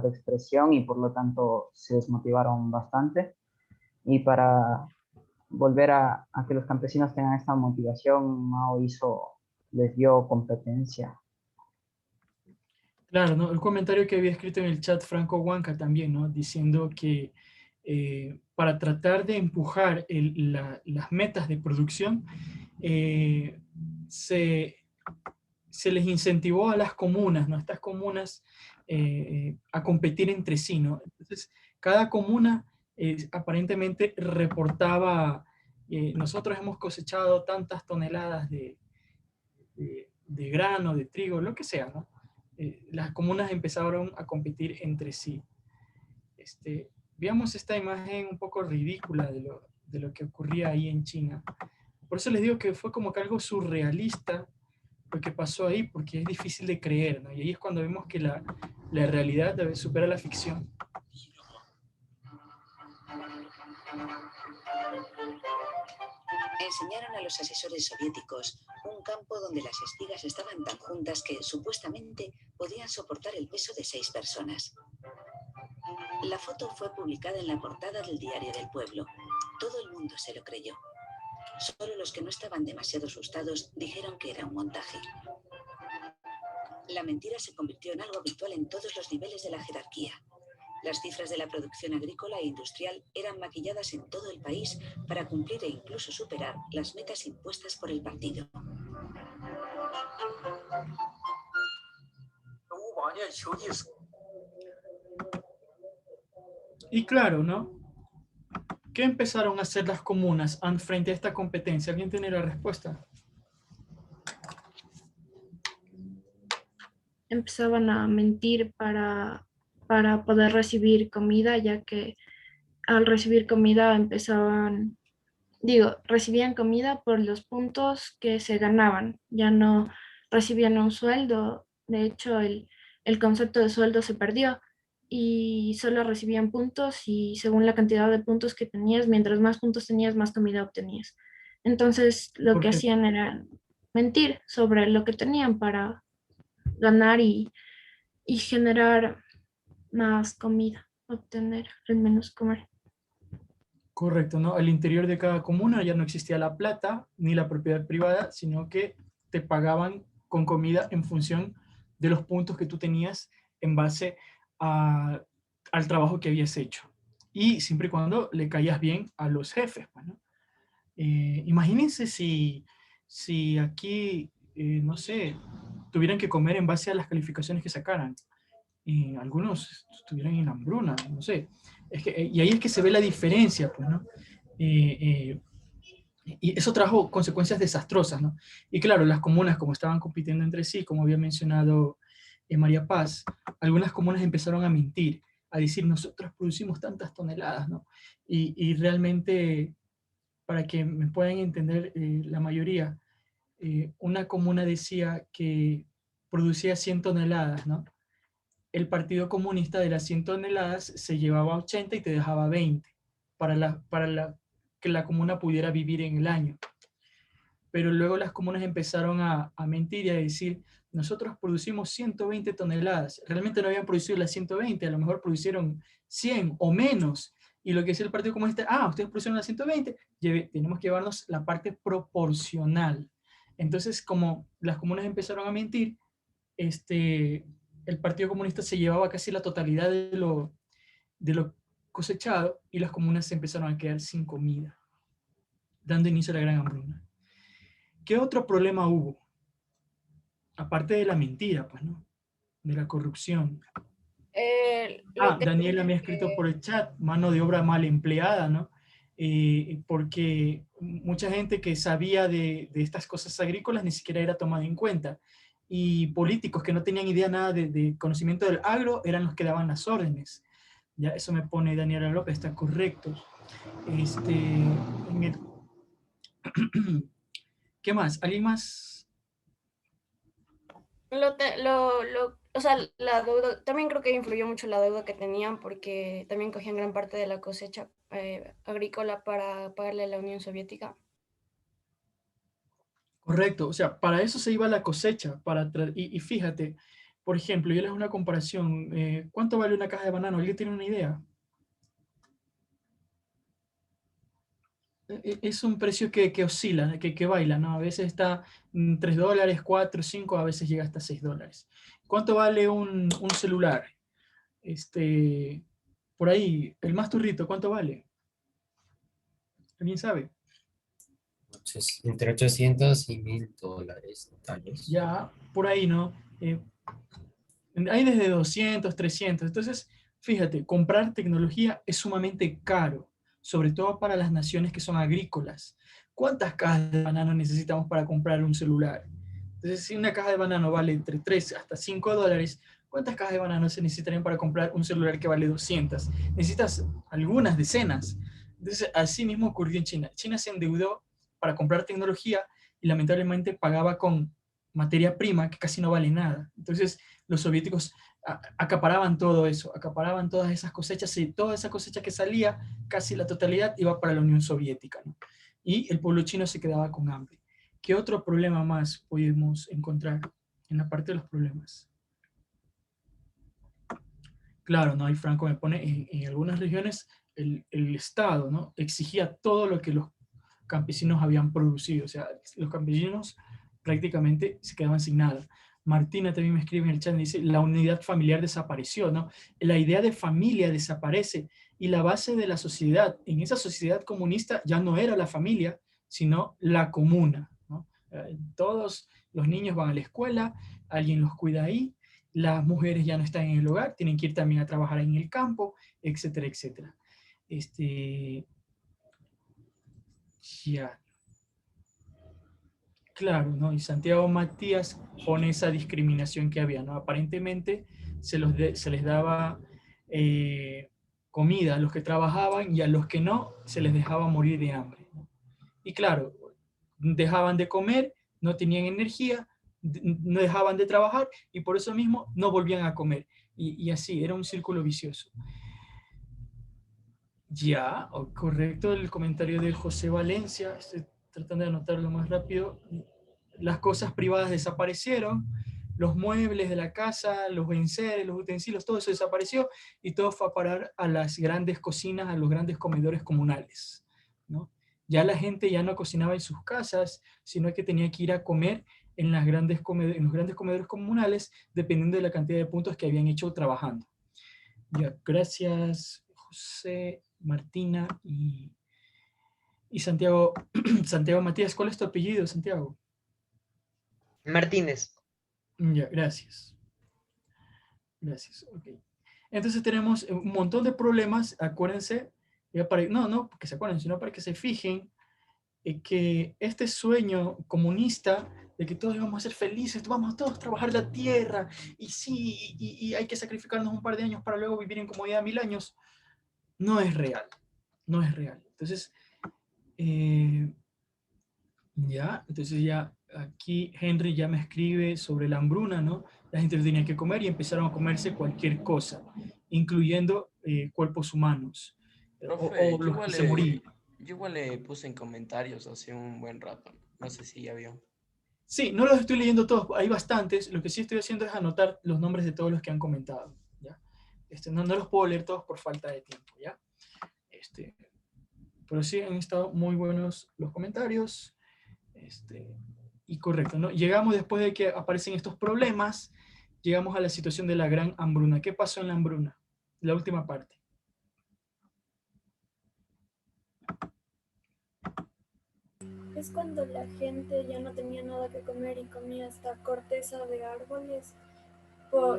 de expresión y por lo tanto se desmotivaron bastante. Y para volver a que los campesinos tengan esta motivación, Mao les dio competencia. Claro, ¿no? El comentario que había escrito en el chat Franco Huanca también, ¿no? Diciendo que para tratar de empujar las metas de producción, se les incentivó a las comunas, ¿no? Estas comunas a competir entre sí, ¿no? Entonces, cada comuna aparentemente reportaba, nosotros hemos cosechado tantas toneladas de grano, de trigo, lo que sea, ¿no? Las comunas empezaron a competir entre sí. Veamos esta imagen un poco ridícula de lo que ocurría ahí en China. Por eso les digo que fue como que algo surrealista lo que pasó ahí, porque es difícil de creer, ¿no? Y ahí es cuando vemos que la realidad debe superar la ficción. Enseñaron a los asesores soviéticos un campo donde las espigas estaban tan juntas que supuestamente podían soportar el peso de 6 personas. La foto fue publicada en la portada del Diario del Pueblo. Todo el mundo se lo creyó. Solo los que no estaban demasiado asustados dijeron que era un montaje. la mentira se convirtió en algo habitual en todos los niveles de la jerarquía. Las cifras de la producción agrícola e industrial eran maquilladas en todo el país para cumplir e incluso superar las metas impuestas por el partido. Y claro, ¿no? ¿Qué empezaron a hacer las comunas frente a esta competencia? ¿Alguien tiene la respuesta? Empezaban a mentir para poder recibir comida, ya que al recibir comida recibían comida por los puntos que se ganaban, ya no recibían un sueldo. De hecho, el concepto de sueldo se perdió y solo recibían puntos, y según la cantidad de puntos que tenías, mientras más puntos tenías, más comida obtenías. Entonces, lo que hacían era mentir sobre lo que tenían para ganar y generar más comida, obtener al menos comer. Correcto, ¿no? Al interior de cada comuna ya no existía la plata ni la propiedad privada, sino que te pagaban con comida en función de los puntos que tú tenías en base al trabajo que habías hecho. Y siempre y cuando le caías bien a los jefes, pues, ¿no? Imagínense si aquí, no sé, tuvieran que comer en base a las calificaciones que sacaran. Algunos estuvieran en hambruna, no sé. Y ahí es que se ve la diferencia, pues, ¿no? Y eso trajo consecuencias desastrosas, ¿no? Y claro, las comunas, como estaban compitiendo entre sí, como había mencionado María Paz, algunas comunas empezaron a mentir, a decir, nosotros producimos tantas toneladas, ¿no? Y realmente, para que me puedan entender la mayoría, una comuna decía que producía 100 toneladas, ¿no? El Partido Comunista de las 100 toneladas se llevaba 80 y te dejaba 20 para que la comuna pudiera vivir en el año. Pero luego las comunas empezaron a mentir y a decir, nosotros producimos 120 toneladas. Realmente no habían producido las 120, a lo mejor producieron 100 o menos. Y lo que decía el Partido Comunista, ustedes produjeron las 120, tenemos que llevarnos la parte proporcional. Entonces, como las comunas empezaron a mentir, el Partido Comunista se llevaba casi la totalidad de lo cosechado y las comunas se empezaron a quedar sin comida, dando inicio a la gran hambruna. ¿Qué otro problema hubo? Aparte de la mentira, pues, ¿no? De la corrupción. Daniela me ha escrito por el chat, mano de obra mal empleada, ¿no? Porque mucha gente que sabía de estas cosas agrícolas ni siquiera era tomada en cuenta. Y políticos que no tenían idea nada de conocimiento del agro eran los que daban las órdenes. Ya, eso me pone Daniela López, está correcto. ¿Qué más? ¿Alguien más? O sea, la deuda, también creo que influyó mucho la deuda que tenían, porque también cogían gran parte de la cosecha agrícola para pagarle a la Unión Soviética. Correcto, o sea, para eso se iba la cosecha, y fíjate, por ejemplo, yo les hago una comparación, ¿cuánto vale una caja de banano? ¿Alguien tiene una idea? Es un precio que oscila, que baila, ¿no? A veces está $3, 4, 5, a veces llega hasta $6. ¿Cuánto vale un celular? Por ahí, el más turrito, ¿cuánto vale? ¿Alguien sabe? Entre 800 y $1000, tal vez. Ya, por ahí, ¿no? Hay desde 200, 300. Entonces, fíjate, comprar tecnología es sumamente caro, sobre todo para las naciones que son agrícolas. ¿Cuántas cajas de banano necesitamos para comprar un celular? Entonces, si una caja de banano vale entre 3 hasta $5, ¿cuántas cajas de banano se necesitarían para comprar un celular que vale 200? Necesitas algunas decenas. Entonces, así mismo ocurrió en China. China se endeudó para comprar tecnología y lamentablemente pagaba con materia prima que casi no vale nada. Entonces, los soviéticos acaparaban todo eso, acaparaban todas esas cosechas, y toda esa cosecha que salía, casi la totalidad iba para la Unión Soviética, ¿no? Y el pueblo chino se quedaba con hambre. ¿Qué otro problema más podemos encontrar en la parte de los problemas? Claro, ¿no? Y Franco me pone, en algunas regiones el Estado, ¿no? Exigía todo lo que los campesinos habían producido, o sea, los campesinos prácticamente se quedaban sin nada. Martina también me escribe en el chat, dice, la unidad familiar desapareció, ¿no? La idea de familia desaparece y la base de la sociedad, en esa sociedad comunista ya no era la familia, sino la comuna, ¿no? Todos los niños van a la escuela, alguien los cuida ahí, las mujeres ya no están en el hogar, tienen que ir también a trabajar en el campo, etcétera, etcétera. Ya. Claro, ¿no? Y Santiago Matías pone esa discriminación que había, ¿no? Aparentemente se les daba comida a los que trabajaban y a los que no se les dejaba morir de hambre, ¿no? Y claro, dejaban de comer, no tenían energía, no dejaban de trabajar y por eso mismo no volvían a comer. Y así, era un círculo vicioso. Ya, correcto el comentario de José Valencia, estoy tratando de anotarlo más rápido. Las cosas privadas desaparecieron, los muebles de la casa, los enseres, los utensilios, todo eso desapareció y todo fue a parar a las grandes cocinas, a los grandes comedores comunales, ¿no? Ya la gente ya no cocinaba en sus casas, sino que tenía que ir a comer en los grandes comedores comunales, dependiendo de la cantidad de puntos que habían hecho trabajando. Ya, gracias José, Martina y Santiago. Santiago Matías, ¿cuál es tu apellido, Santiago? Martínez. Ya, gracias. Gracias, ok. Entonces tenemos un montón de problemas, acuérdense, no que se acuerden, sino para que se fijen que este sueño comunista de que todos íbamos a ser felices, vamos todos a trabajar la tierra, y sí, y hay que sacrificarnos un par de años para luego vivir en comodidad 1000 años, no es real, no es real. Entonces, entonces ya aquí Henry ya me escribe sobre la hambruna, ¿no? La gente tenía que comer y empezaron a comerse cualquier cosa, incluyendo cuerpos humanos, Profe, o los que se morían. yo igual le puse en comentarios hace un buen rato, no sé si ya vio. Sí, no los estoy leyendo todos, hay bastantes, lo que sí estoy haciendo es anotar los nombres de todos los que han comentado, ¿ya? No los puedo leer todos por falta de tiempo, ¿ya? Pero sí han estado muy buenos los comentarios, y correcto, ¿no? Llegamos después de que aparecen estos problemas, llegamos a la situación de la gran hambruna. ¿Qué pasó en la hambruna? La última parte. Es cuando la gente ya no tenía nada que comer y comía hasta corteza de árboles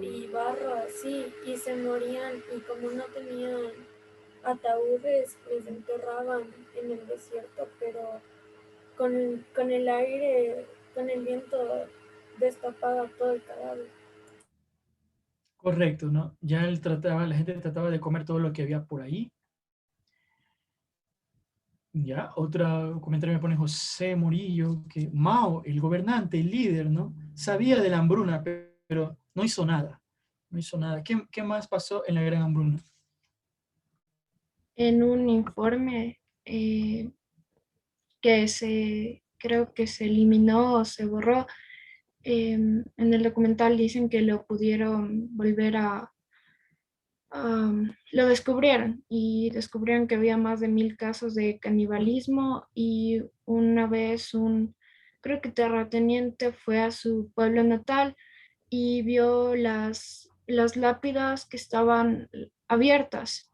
y barro así, y se morían, y como no tenían ataúdes, les enterraban en el desierto, pero con el aire, con el viento destapaba todo el cadáver. Correcto, ¿no? Ya la gente trataba de comer todo lo que había por ahí. Ya, otro comentario me pone José Murillo, que Mao, el gobernante, el líder, ¿no? Sabía de la hambruna, pero no hizo nada. No hizo nada. ¿Qué más pasó en la gran hambruna? En un informe creo que se eliminó o se borró, en el documental dicen que lo pudieron volver lo descubrieron y descubrieron que había más de 1000 casos de canibalismo, y una vez creo que terrateniente fue a su pueblo natal y vio las lápidas que estaban abiertas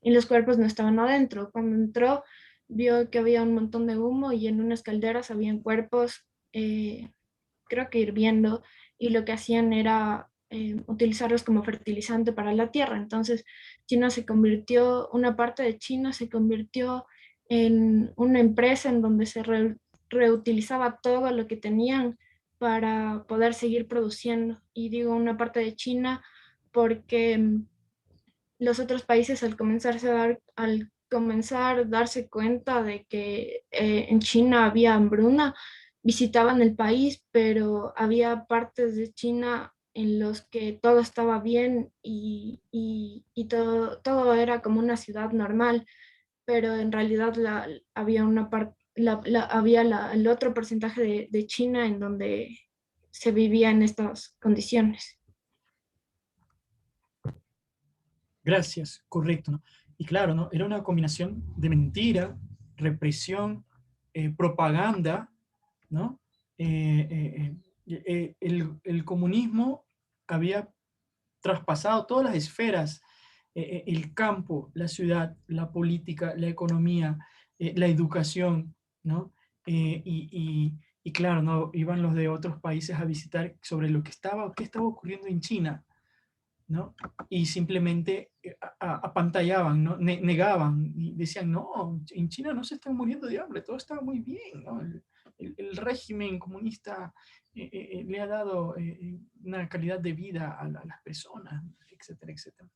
y los cuerpos no estaban adentro. Cuando entró, vio que había un montón de humo y en unas calderas habían cuerpos, creo que hirviendo, y lo que hacían era utilizarlos como fertilizante para la tierra. Entonces, una parte de China se convirtió en una empresa en donde se reutilizaba todo lo que tenían para poder seguir produciendo. Y digo una parte de China porque los otros países al comenzar a darse cuenta de que en China había hambruna, visitaban el país, pero había partes de China en los que todo estaba bien y todo era como una ciudad normal, pero en realidad había el otro porcentaje de China en donde se vivía en estas condiciones. Gracias, correcto, ¿no? Y claro, ¿no? Era una combinación de mentira, represión, propaganda, ¿no? el comunismo había traspasado todas las esferas, el campo, la ciudad, la política, la economía, la educación, ¿no? Y claro, ¿no? Iban los de otros países a visitar sobre lo que estaba ocurriendo en China, ¿no? Y simplemente apantallaban, ¿no? Negaban y decían, no, en China no se están muriendo de hambre, todo está muy bien, ¿no? El régimen comunista le ha dado una calidad de vida a las personas, etcétera, etcétera.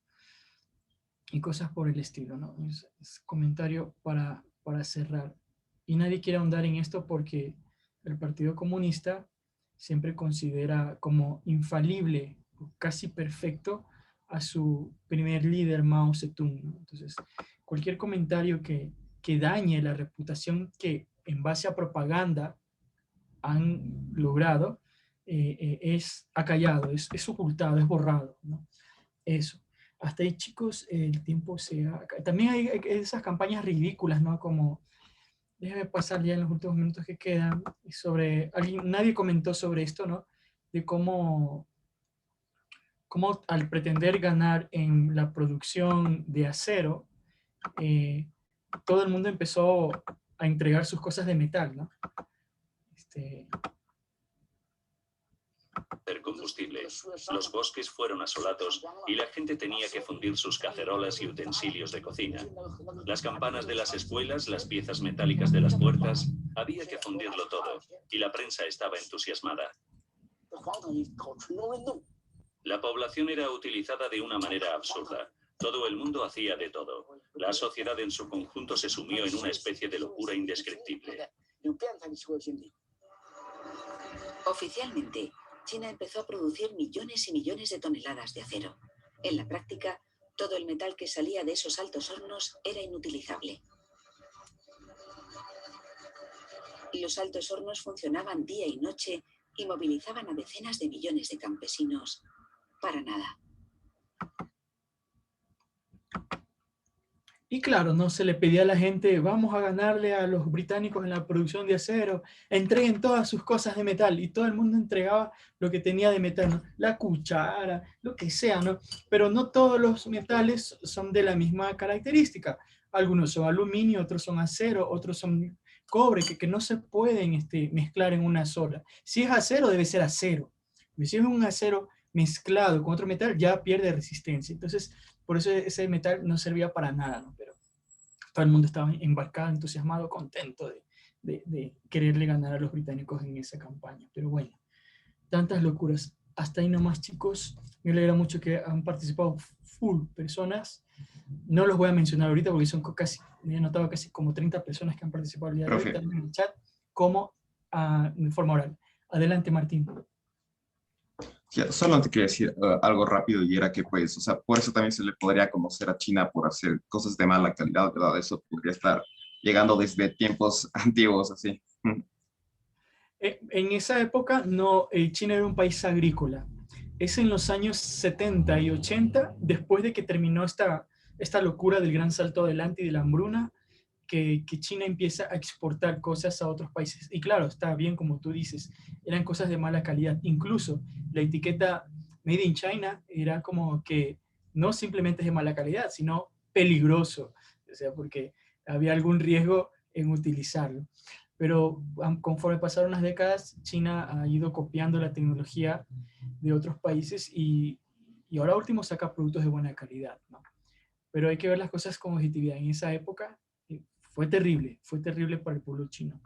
Y cosas por el estilo, ¿no? Es comentario para cerrar. Y nadie quiere ahondar en esto porque el Partido Comunista siempre considera como infalible, casi perfecto, a su primer líder, Mao Zedong, ¿no? Entonces, cualquier comentario que dañe la reputación que en base a propaganda han logrado, es acallado, es ocultado, es borrado, ¿no? Eso. Hasta ahí, chicos, el tiempo se ha... También hay esas campañas ridículas, ¿no? Como, déjame pasar ya en los últimos minutos que quedan, sobre... nadie comentó sobre esto, ¿no? De cómo al pretender ganar en la producción de acero, todo el mundo empezó a entregar sus cosas de metal, ¿no? Combustible. Los bosques fueron asolados y la gente tenía que fundir sus cacerolas y utensilios de cocina. Las campanas de las escuelas, las piezas metálicas de las puertas, había que fundirlo todo y la prensa estaba entusiasmada. La población era utilizada de una manera absurda. Todo el mundo hacía de todo. La sociedad en su conjunto se sumió en una especie de locura indescriptible. Oficialmente, China empezó a producir millones y millones de toneladas de acero. En la práctica, todo el metal que salía de esos altos hornos era inutilizable. Los altos hornos funcionaban día y noche y movilizaban a decenas de millones de campesinos para nada. Y claro, no se le pedía a la gente, vamos a ganarle a los británicos en la producción de acero, entreguen todas sus cosas de metal, y todo el mundo entregaba lo que tenía de metal, ¿no? La cuchara, lo que sea, ¿no? Pero no todos los metales son de la misma característica. Algunos son aluminio, otros son acero, otros son cobre, que no se pueden mezclar en una sola. Si es acero, debe ser acero. Si es un acero mezclado con otro metal, ya pierde resistencia. Entonces, por eso ese metal no servía para nada, ¿no? Pero todo el mundo estaba embarcado, entusiasmado, contento de quererle ganar a los británicos en esa campaña. Pero bueno, tantas locuras. Hasta ahí nomás, chicos. Me alegra mucho que han participado full personas. No los voy a mencionar ahorita porque son casi, me he notado casi como 30 personas que han participado el día de hoy, tanto en el chat como de forma oral. Adelante, Martín. Ya, solo te quería decir algo rápido, y era que, pues, o sea, por eso también se le podría conocer a China por hacer cosas de mala calidad, ¿verdad? Eso podría estar llegando desde tiempos antiguos, así. En esa época, no, China era un país agrícola. Es en los años 70 y 80, después de que terminó esta locura del gran salto adelante y de la hambruna, que China empieza a exportar cosas a otros países. Y claro, está bien como tú dices, eran cosas de mala calidad. Incluso la etiqueta Made in China era como que no simplemente es de mala calidad, sino peligroso. O sea, porque había algún riesgo en utilizarlo. Pero conforme pasaron las décadas, China ha ido copiando la tecnología de otros países y ahora último saca productos de buena calidad, ¿no? Pero hay que ver las cosas con objetividad. En esa época fue terrible para el pueblo chino.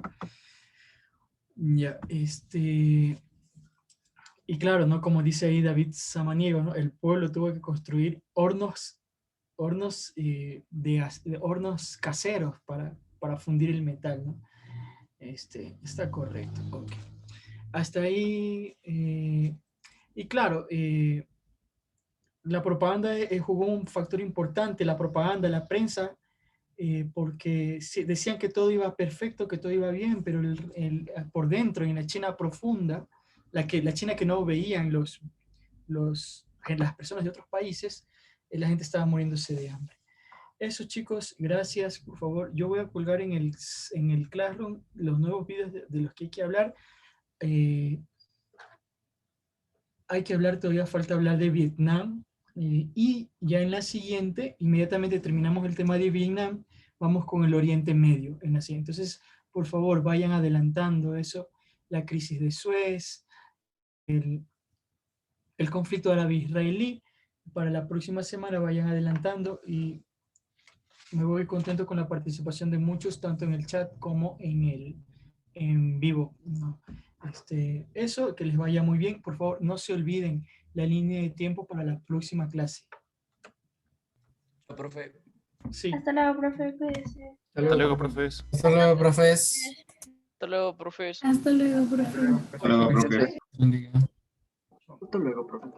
Ya, y claro, ¿no? Como dice ahí David Samaniego, ¿no? El pueblo tuvo que construir hornos caseros para fundir el metal, ¿no? Está correcto. Okay. Hasta ahí, y claro, la propaganda jugó un factor importante, la propaganda, la prensa, porque decían que todo iba perfecto, que todo iba bien, pero por dentro, en la China profunda, la China que no veían las personas de otros países, la gente estaba muriéndose de hambre. Eso, chicos, gracias, por favor. Yo voy a colgar en el Classroom los nuevos videos de los que hay que hablar. hay que hablar, todavía falta hablar de Vietnam, y ya en la siguiente, inmediatamente terminamos el tema de Vietnam, vamos con el Oriente Medio en la siguiente. Entonces, por favor, vayan adelantando eso, la crisis de Suez, el conflicto árabe-israelí. Para la próxima semana vayan adelantando, y me voy contento con la participación de muchos, tanto en el chat como en vivo, ¿no? Eso, que les vaya muy bien. Por favor, no se olviden la línea de tiempo para la próxima clase. Profe. Sí. Hasta luego, profe. Cuídese. Hasta luego, profes. Hasta luego, profes. Hasta luego, profes. Hasta luego, profe. Hasta luego, profe. Bendiga. Hasta luego, profe.